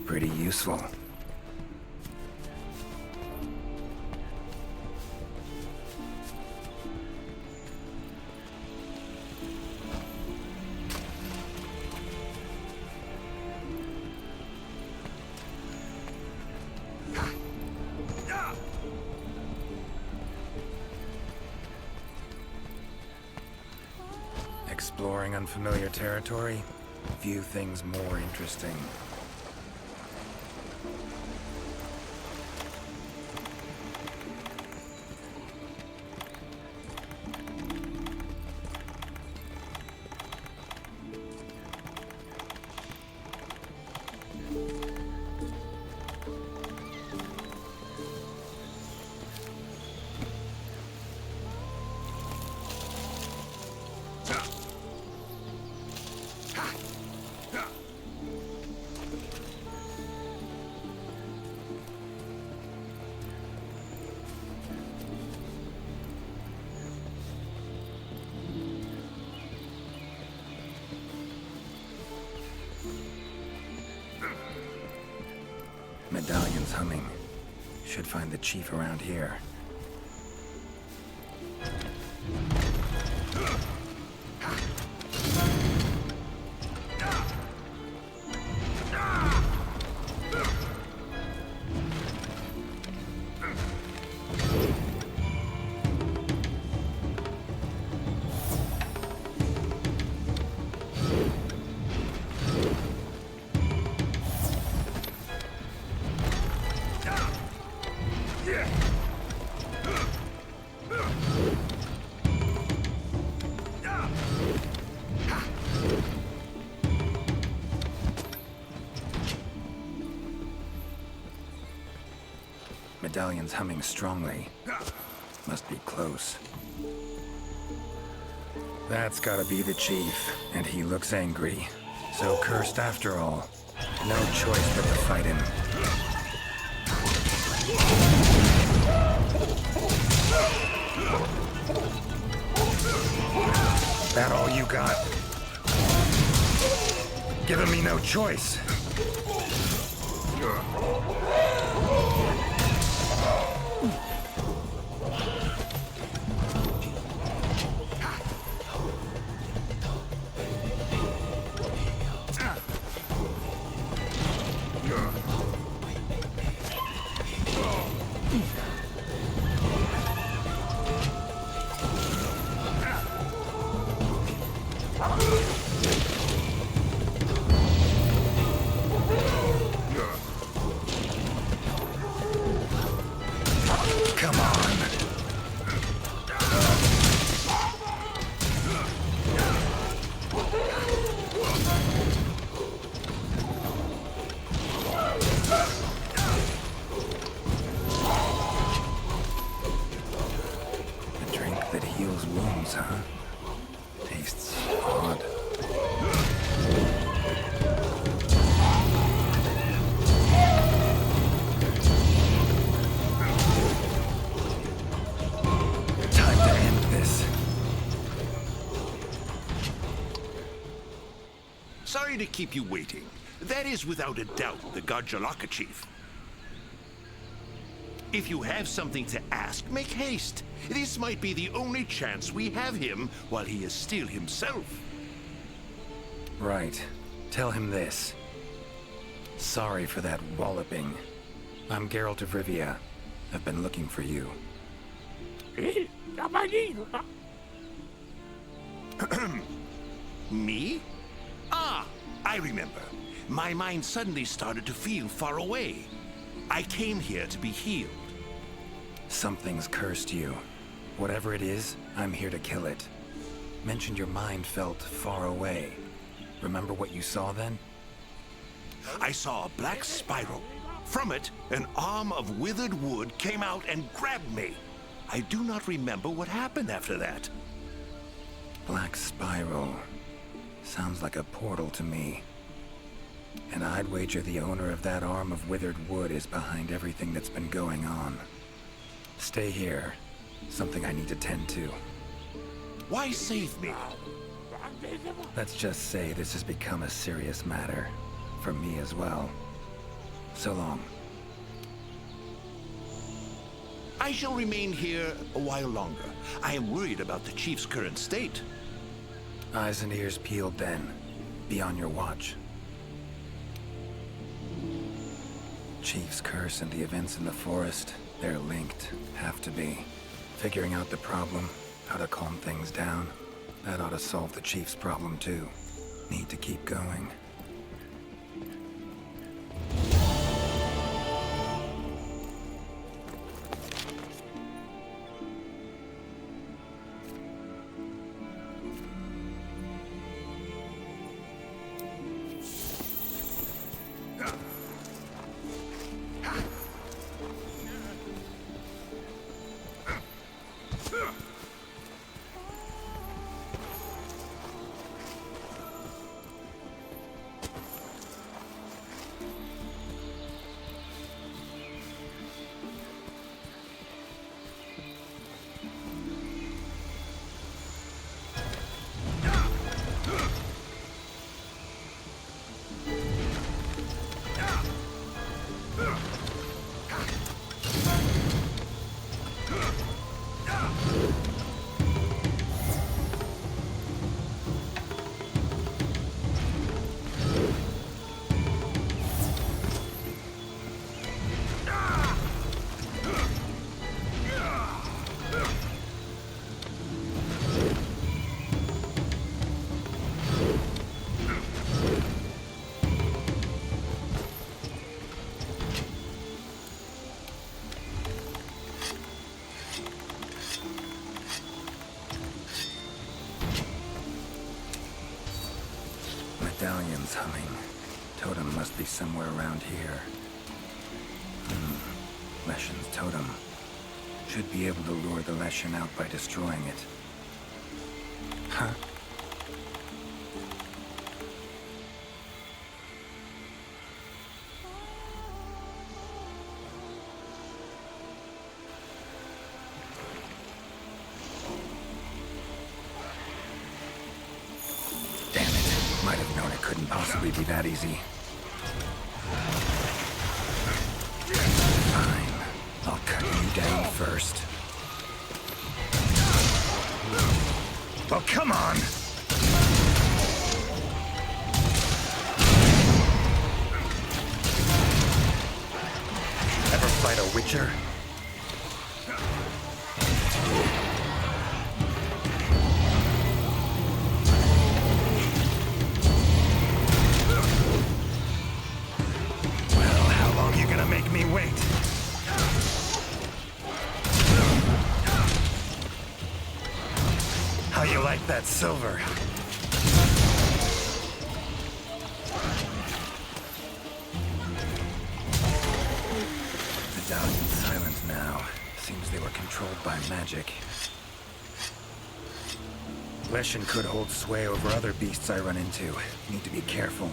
Pretty useful. Exploring unfamiliar territory? Few things more interesting. Medallion's humming. Should find the chief around here. Medallion's humming strongly. Must be close. That's gotta be the chief, and he looks angry. So cursed after all. No choice but to fight him. That all you got? Giving me no choice. Sorry to keep you waiting. That is without a doubt the Gajjalaka chief. If you have something to ask, make haste. This might be the only chance we have him while he is still himself. Right. Tell him this. Sorry for that walloping. I'm Geralt of Rivia. I've been looking for you. Me? Ah, I remember. My mind suddenly started to feel far away. I came here to be healed. Something's cursed you. Whatever it is, I'm here to kill it. Mentioned your mind felt far away. Remember what you saw then? I saw a black spiral. From it, an arm of withered wood came out and grabbed me. I do not remember what happened after that. Black spiral. Sounds like a portal to me. And I'd wager the owner of that arm of withered wood is behind everything that's been going on. Stay here. Something I need to tend to. Why save me? Let's just say this has become a serious matter. For me as well. So long. I shall remain here a while longer. I am worried about the chief's current state. Eyes and ears peeled then. Be on your watch. Chief's curse and the events in the forest, they're linked. Have to be. Figuring out the problem, how to calm things down, that ought to solve the Chief's problem too. Need to keep going. be somewhere around here. Leshen's totem. Should be able to lure the Leshen out by destroying it. Huh? Damn it. Might have known it couldn't possibly be that easy. Fine. I'll cut you down first. Oh, come on! Ever fight a Witcher? Well, how long you gonna make me wait? How you like that silver? Medallion's silent now. Seems they were controlled by magic. Leshen could hold sway over other beasts I run into. Need to be careful.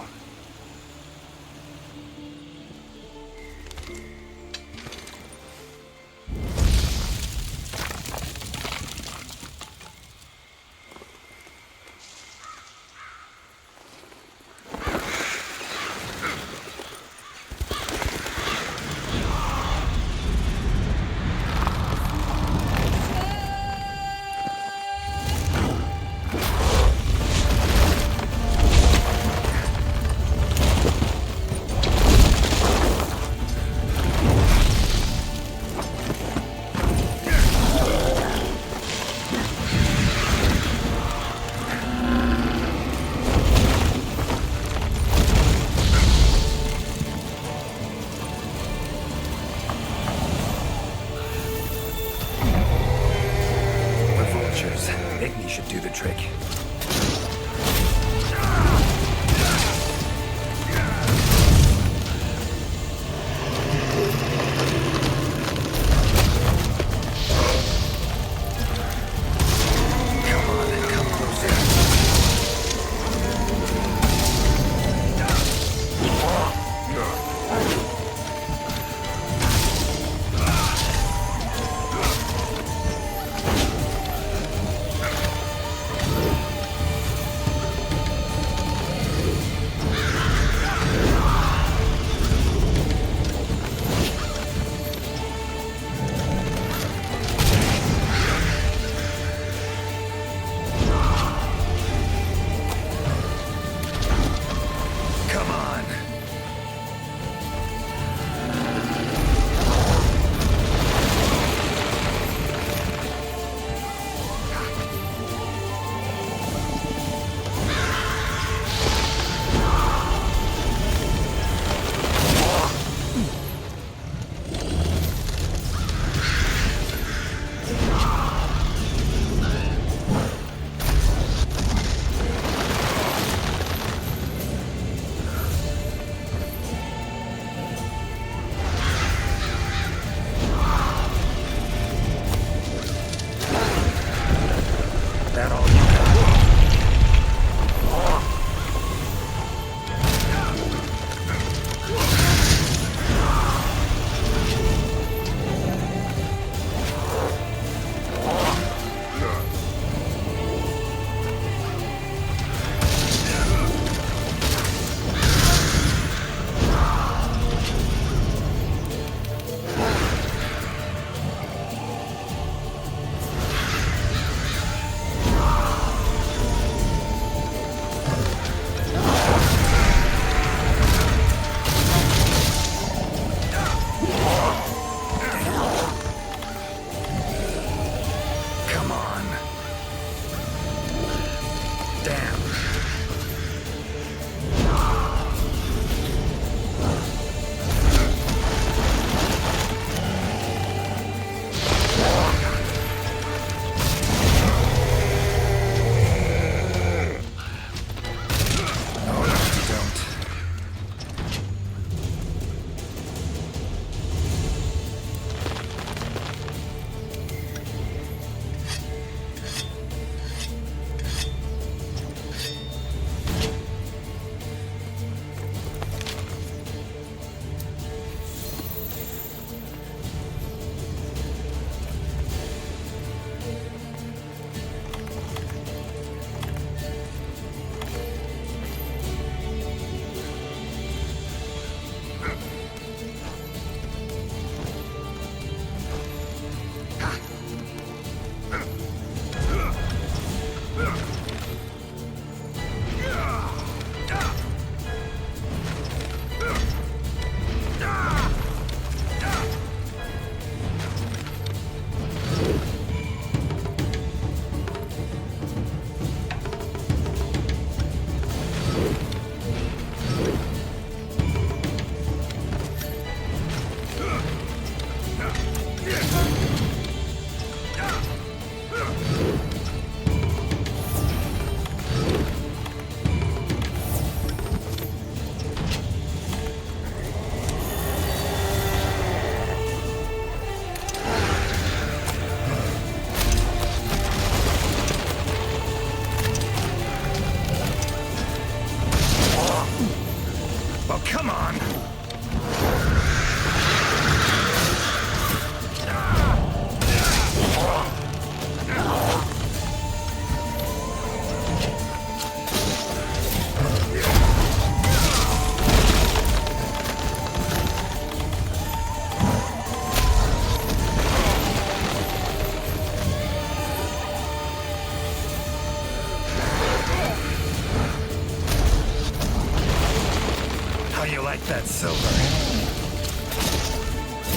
Igni should do the trick. Come on, come closer.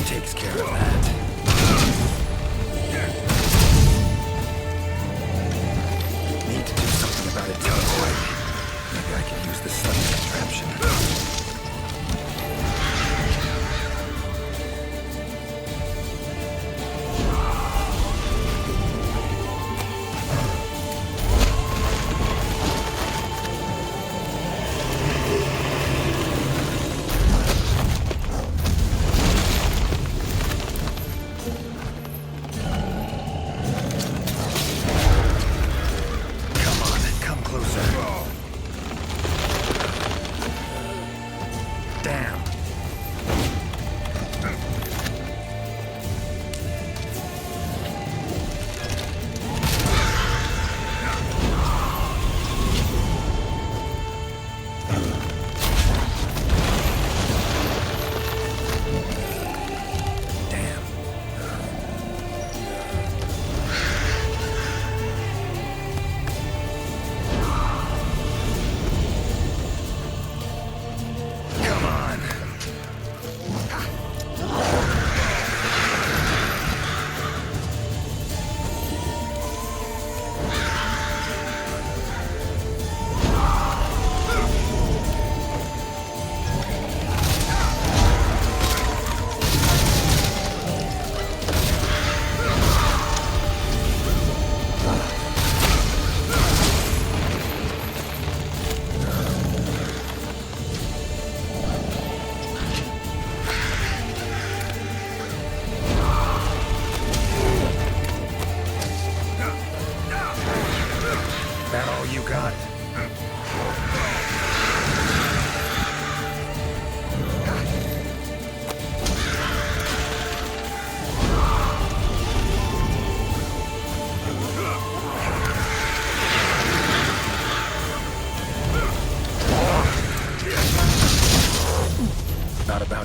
takes care of that. Need to do something about it teleporting. Maybe I can use the sudden contraption.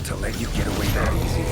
To let you get away that easy.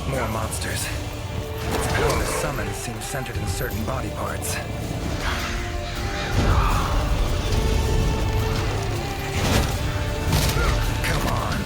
More monsters. Its power to summon seems centered in certain body parts. Come on.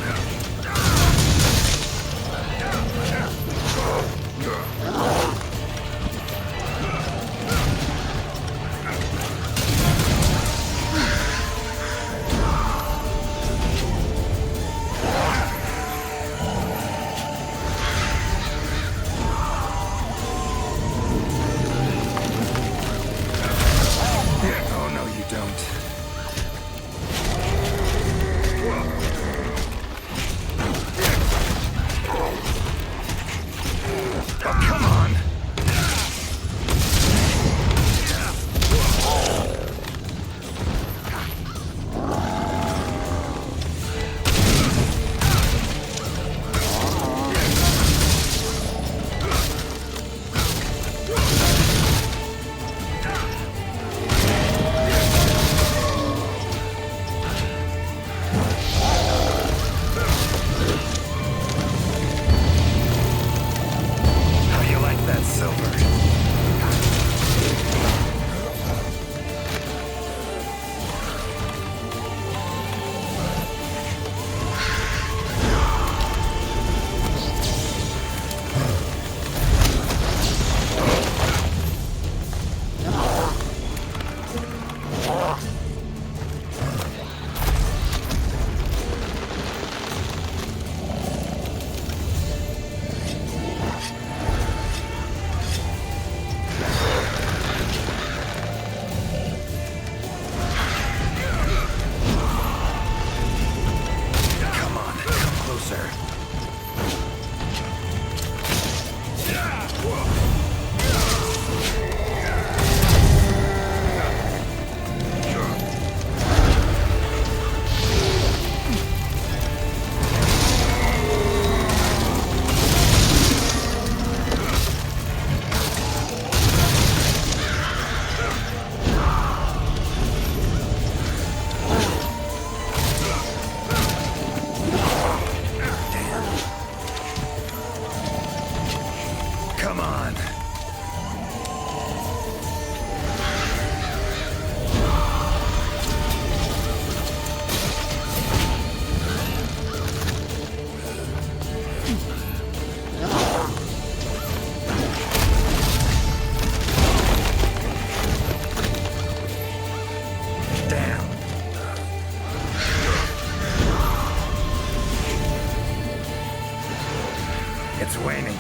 It's waning.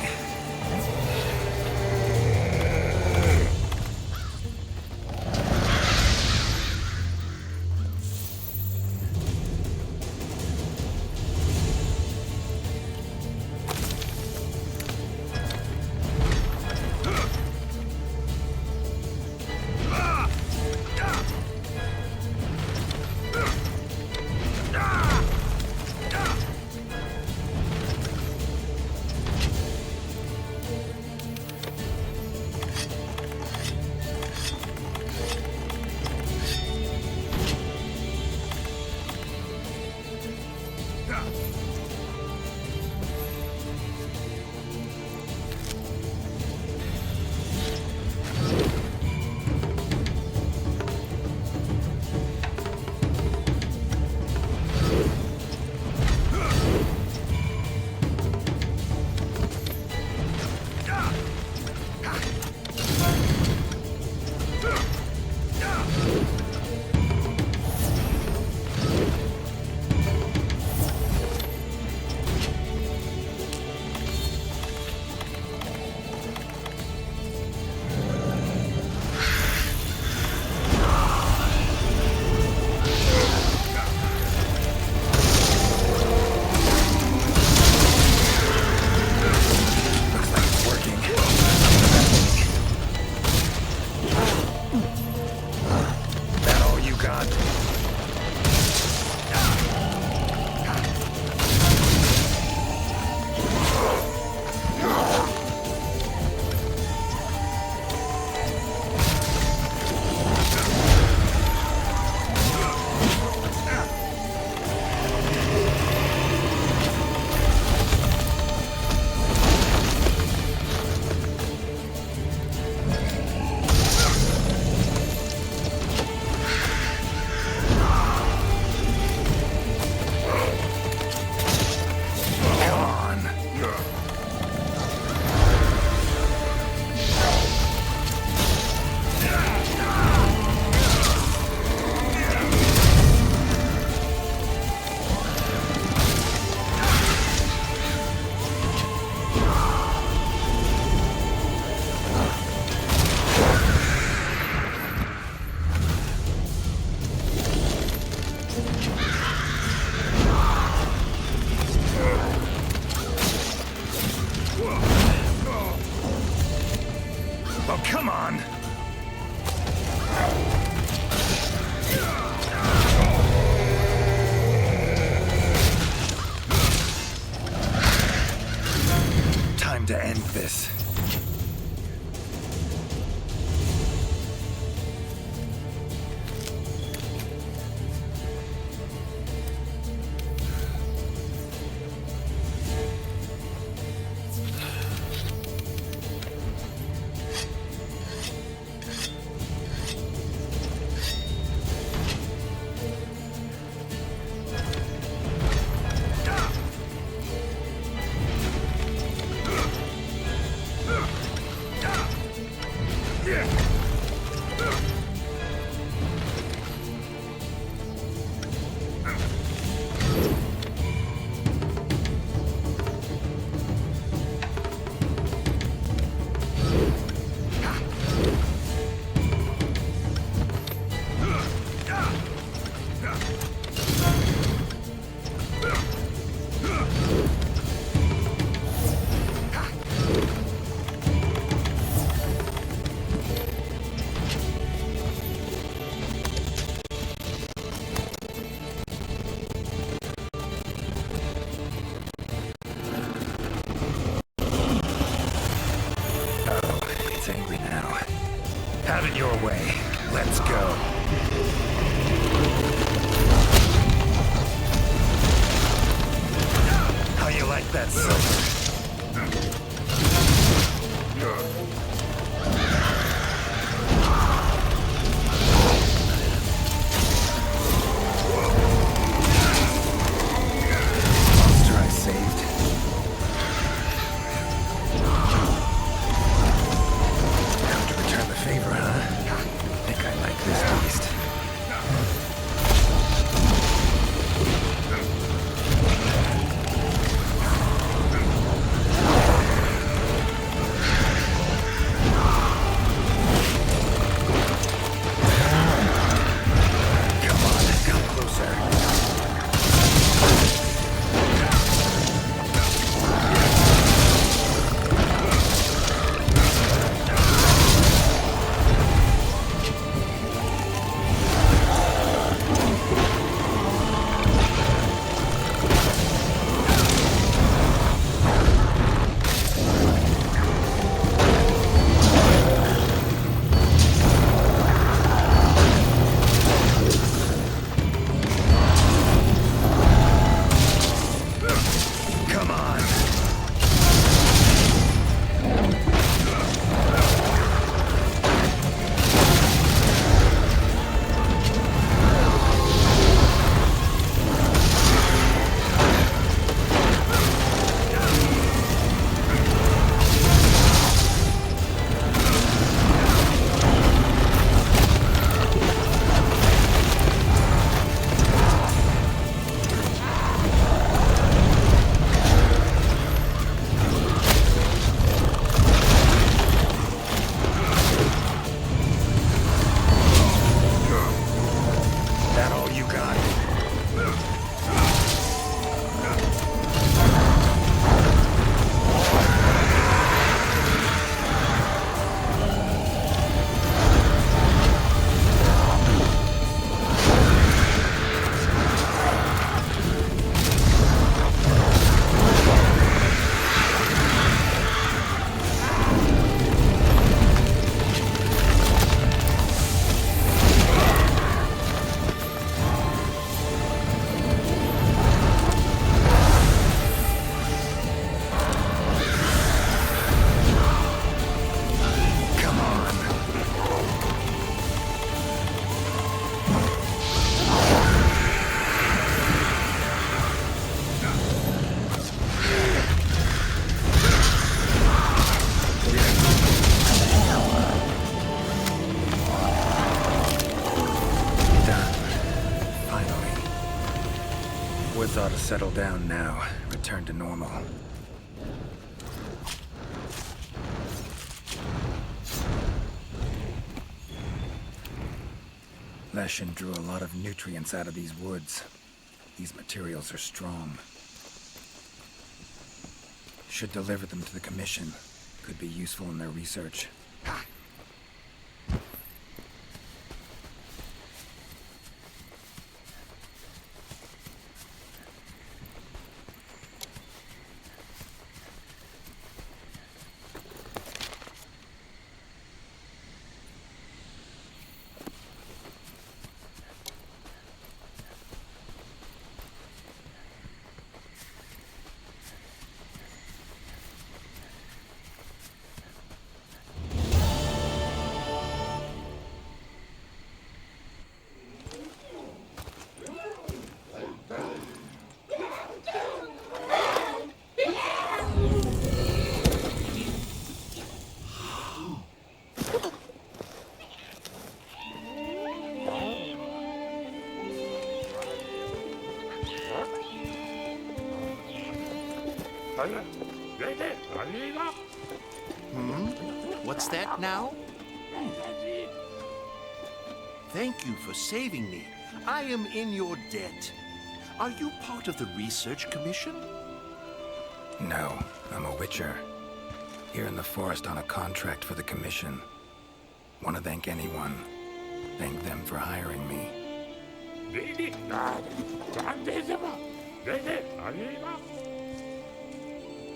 To end this. Woods ought to settle down now. Return to normal. Leshen drew a lot of nutrients out of these woods. These materials are strong. Should deliver them to the Commission. Could be useful in their research. What's that now? Thank you for saving me. I am in your debt. Are you part of the Research Commission? No, I'm a Witcher. Here in the forest on a contract for the Commission. Want to thank anyone. Thank them for hiring me.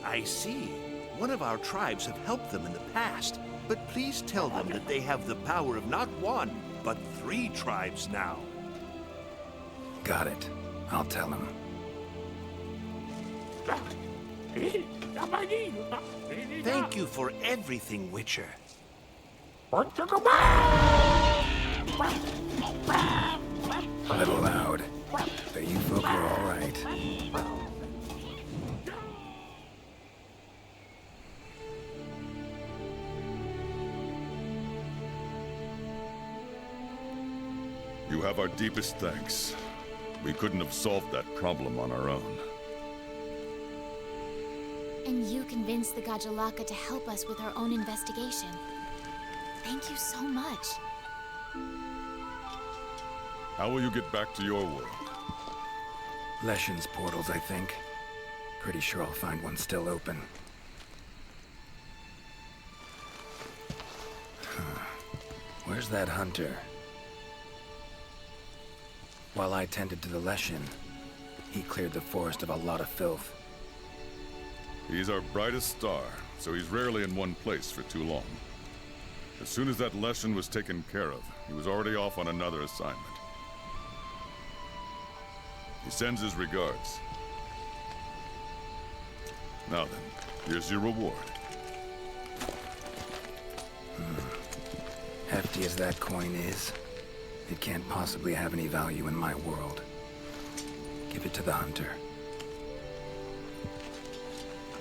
I see. One of our tribes have helped them in the past, but please tell them that they have the power of not one, but 3 tribes now. Got it. I'll tell them. Thank you for everything, Witcher. A little loud, but you folk are all right. You have our deepest thanks. We couldn't have solved that problem on our own. And you convinced the Gajalaka to help us with our own investigation. Thank you so much. How will you get back to your world? Leshen's portals, I think. Pretty sure I'll find one still open. Where's that hunter? While I tended to the Leshen, he cleared the forest of a lot of filth. He's our brightest star, so he's rarely in one place for too long. As soon as that Leshen was taken care of, he was already off on another assignment. He sends his regards. Now then, here's your reward. Hefty as that coin is, it can't possibly have any value in my world. Give it to the hunter.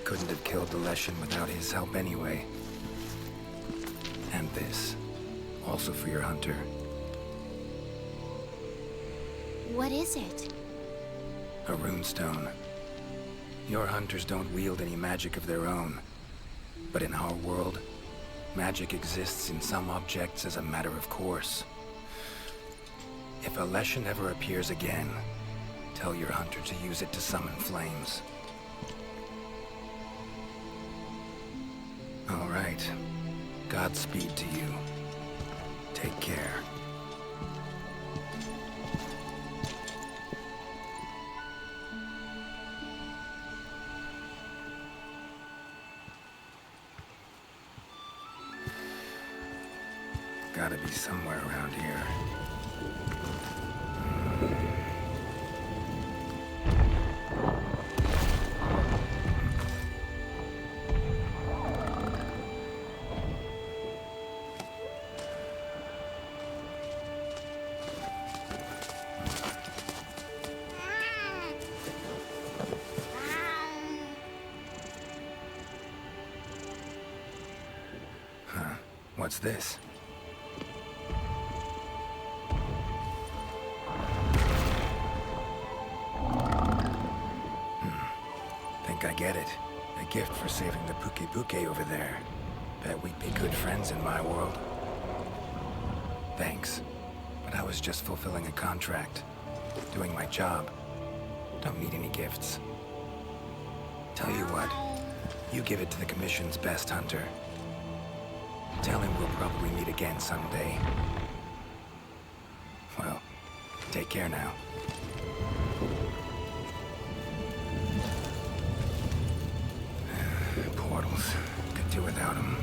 Couldn't have killed the Leshen without his help anyway. And this, also for your hunter. What is it? A runestone. Your hunters don't wield any magic of their own. But in our world, magic exists in some objects as a matter of course. If a Leshen ever appears again, tell your hunter to use it to summon flames. All right. Godspeed to you. Take care. Gotta be somewhere around here. What's this? think I get it. A gift for saving the Puke over there. Bet we'd be good friends in my world. Thanks. But I was just fulfilling a contract. Doing my job. Don't need any gifts. Tell you what. You give it to the Commission's best hunter. Tell him we'll probably meet again someday. Well, take care now. Portals. Could do without them.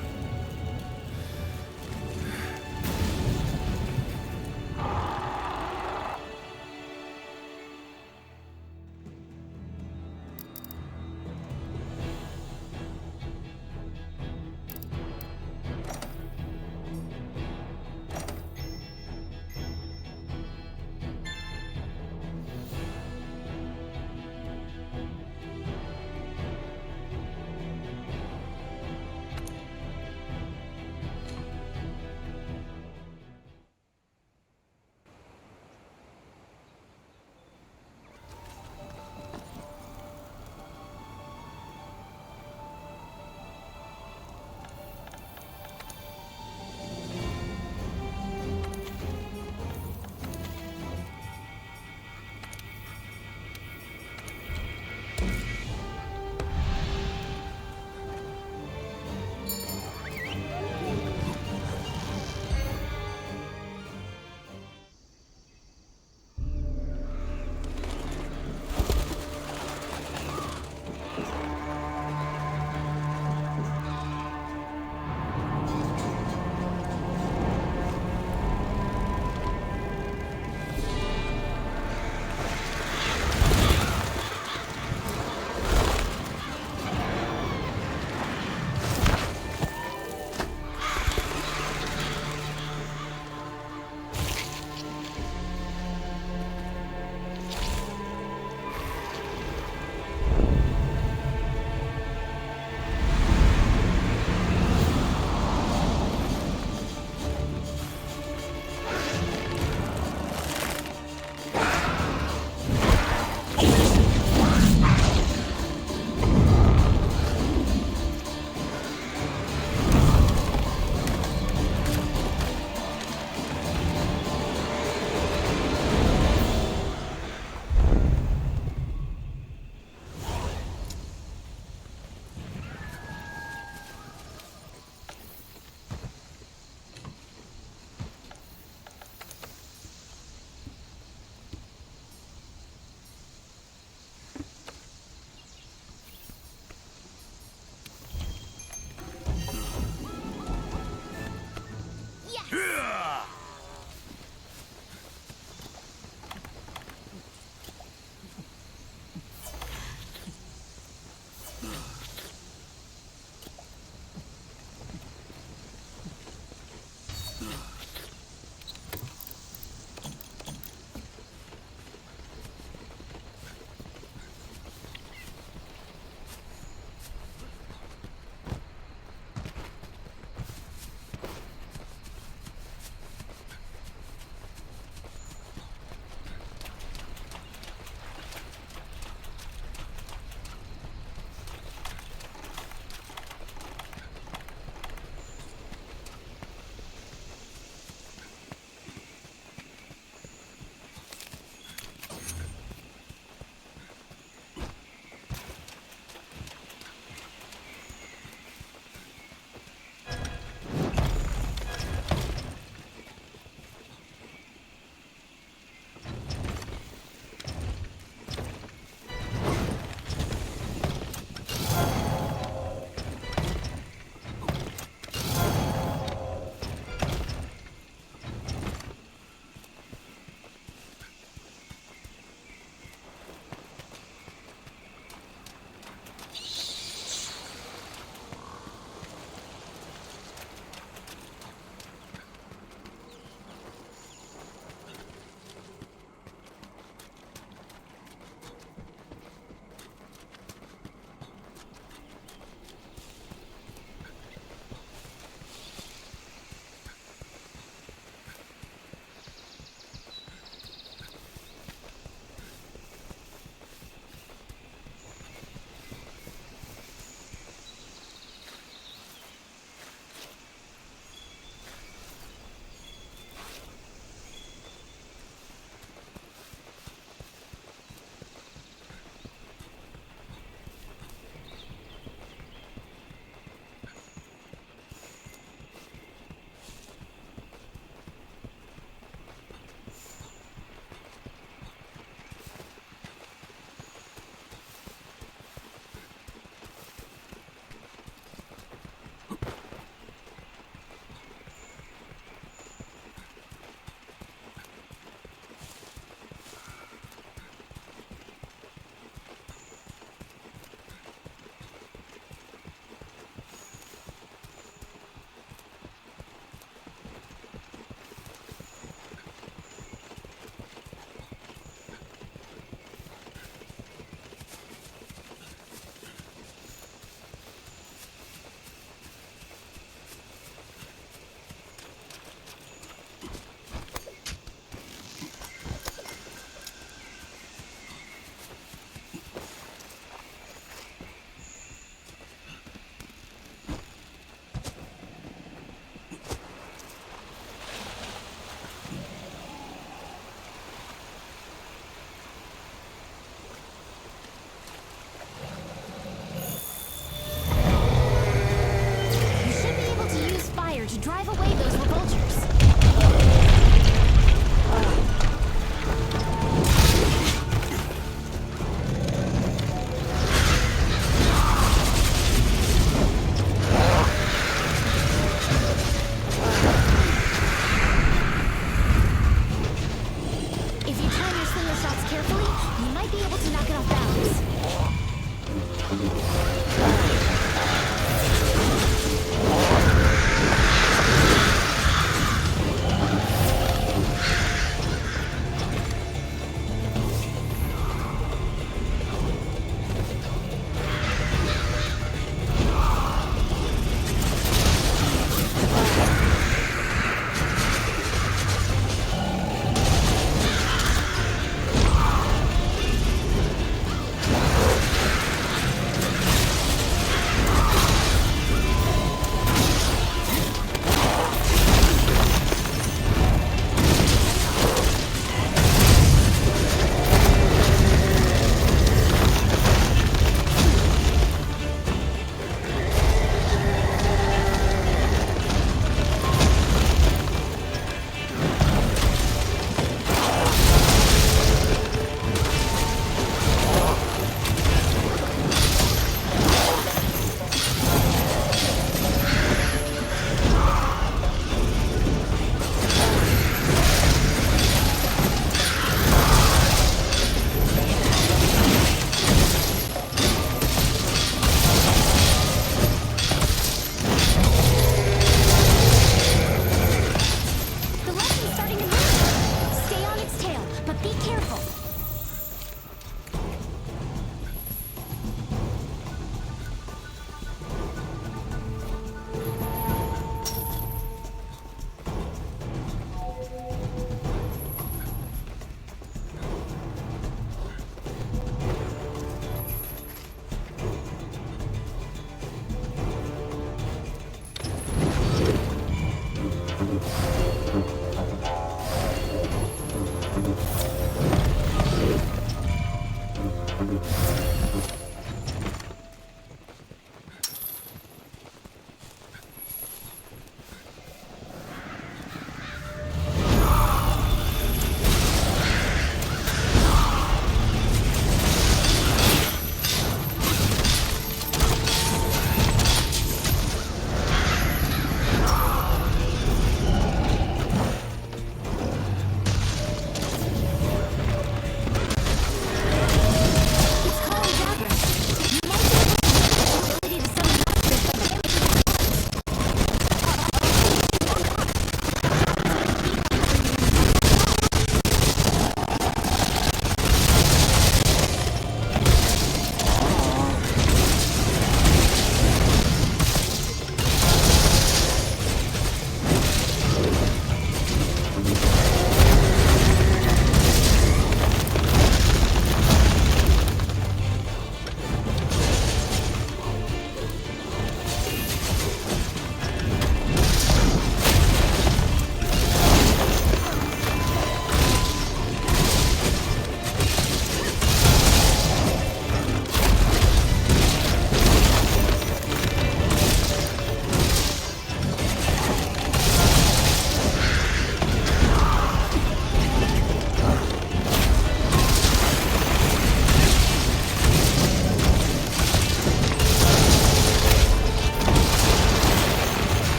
carefully, you might be able to knock it off balance.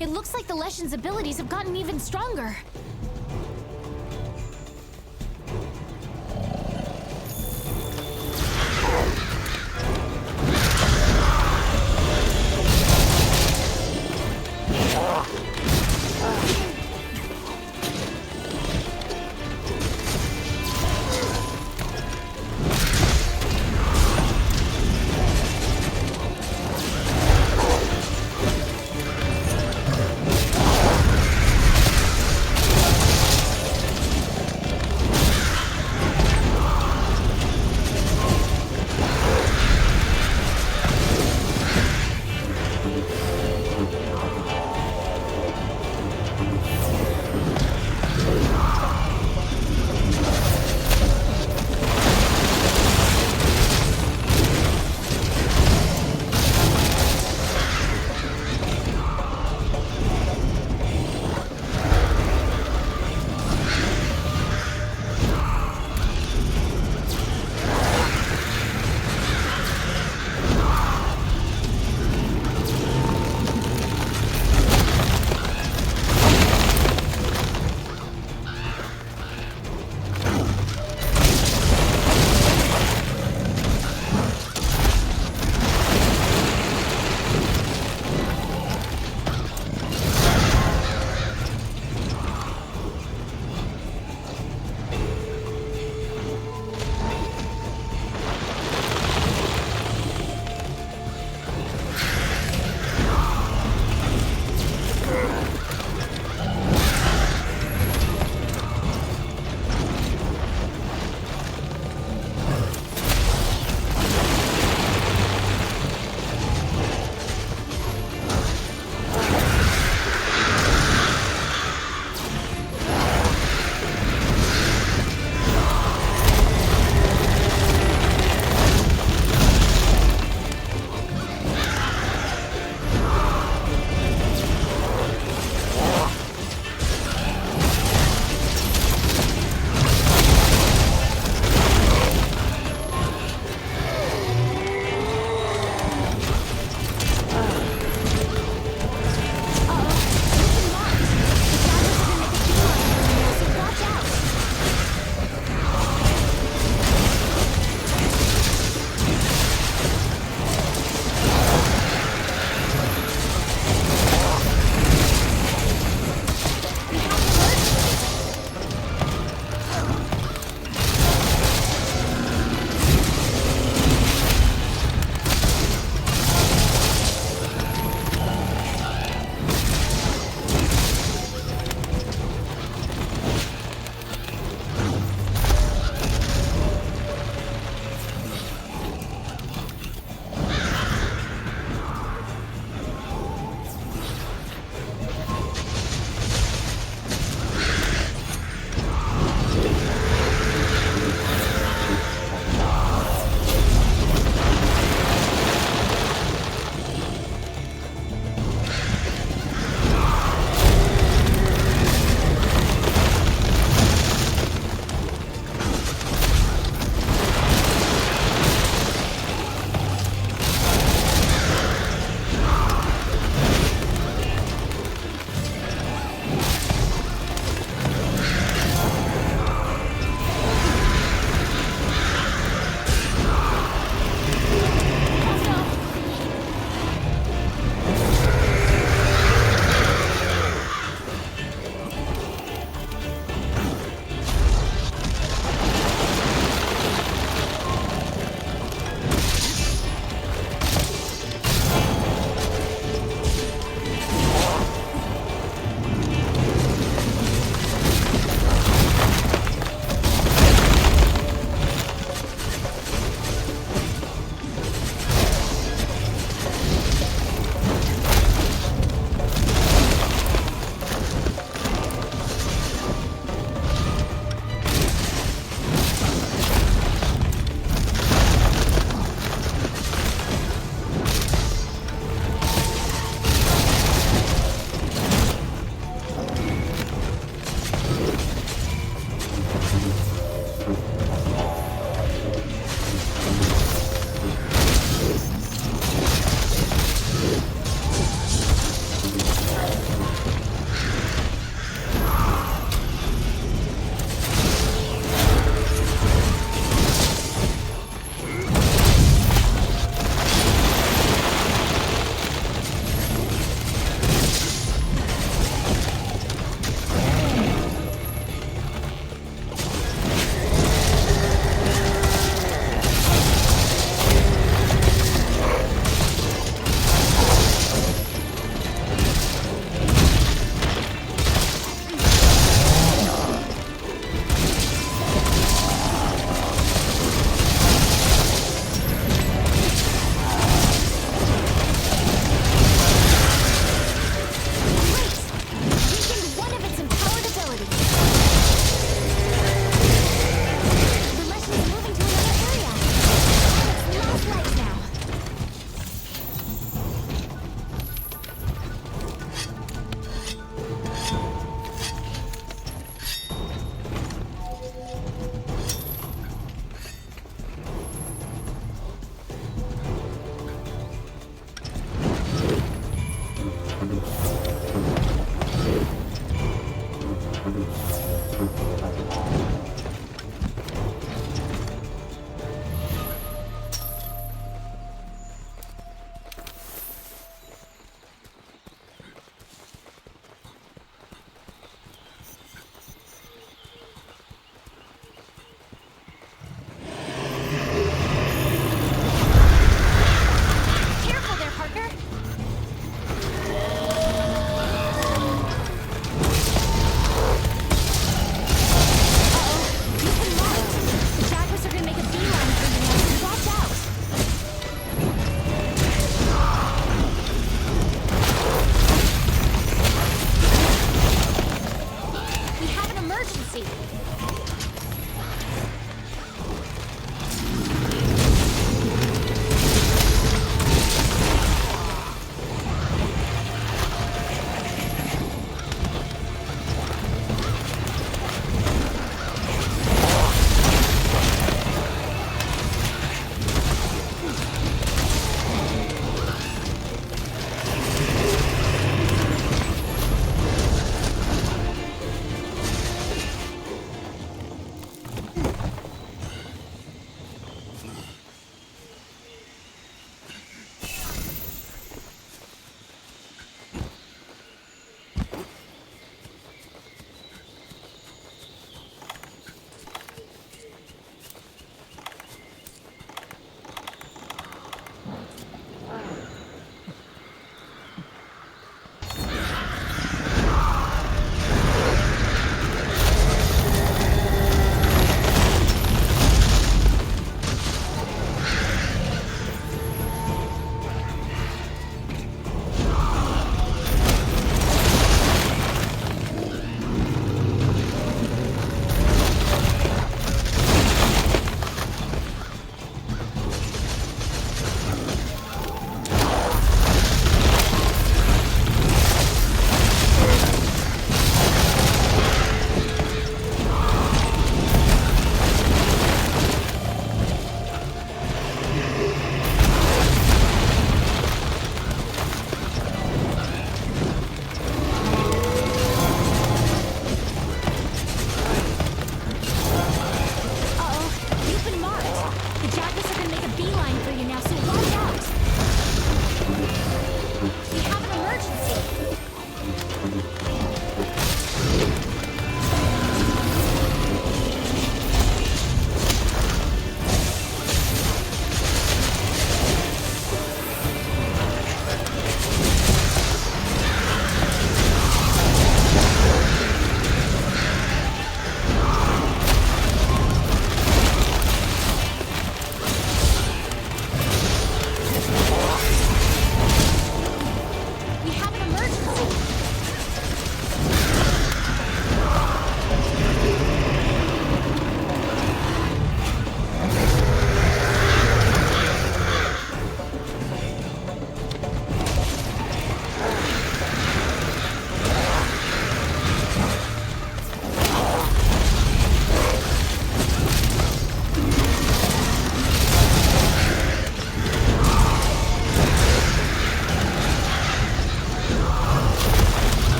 It looks like the Leshen's abilities have gotten even stronger.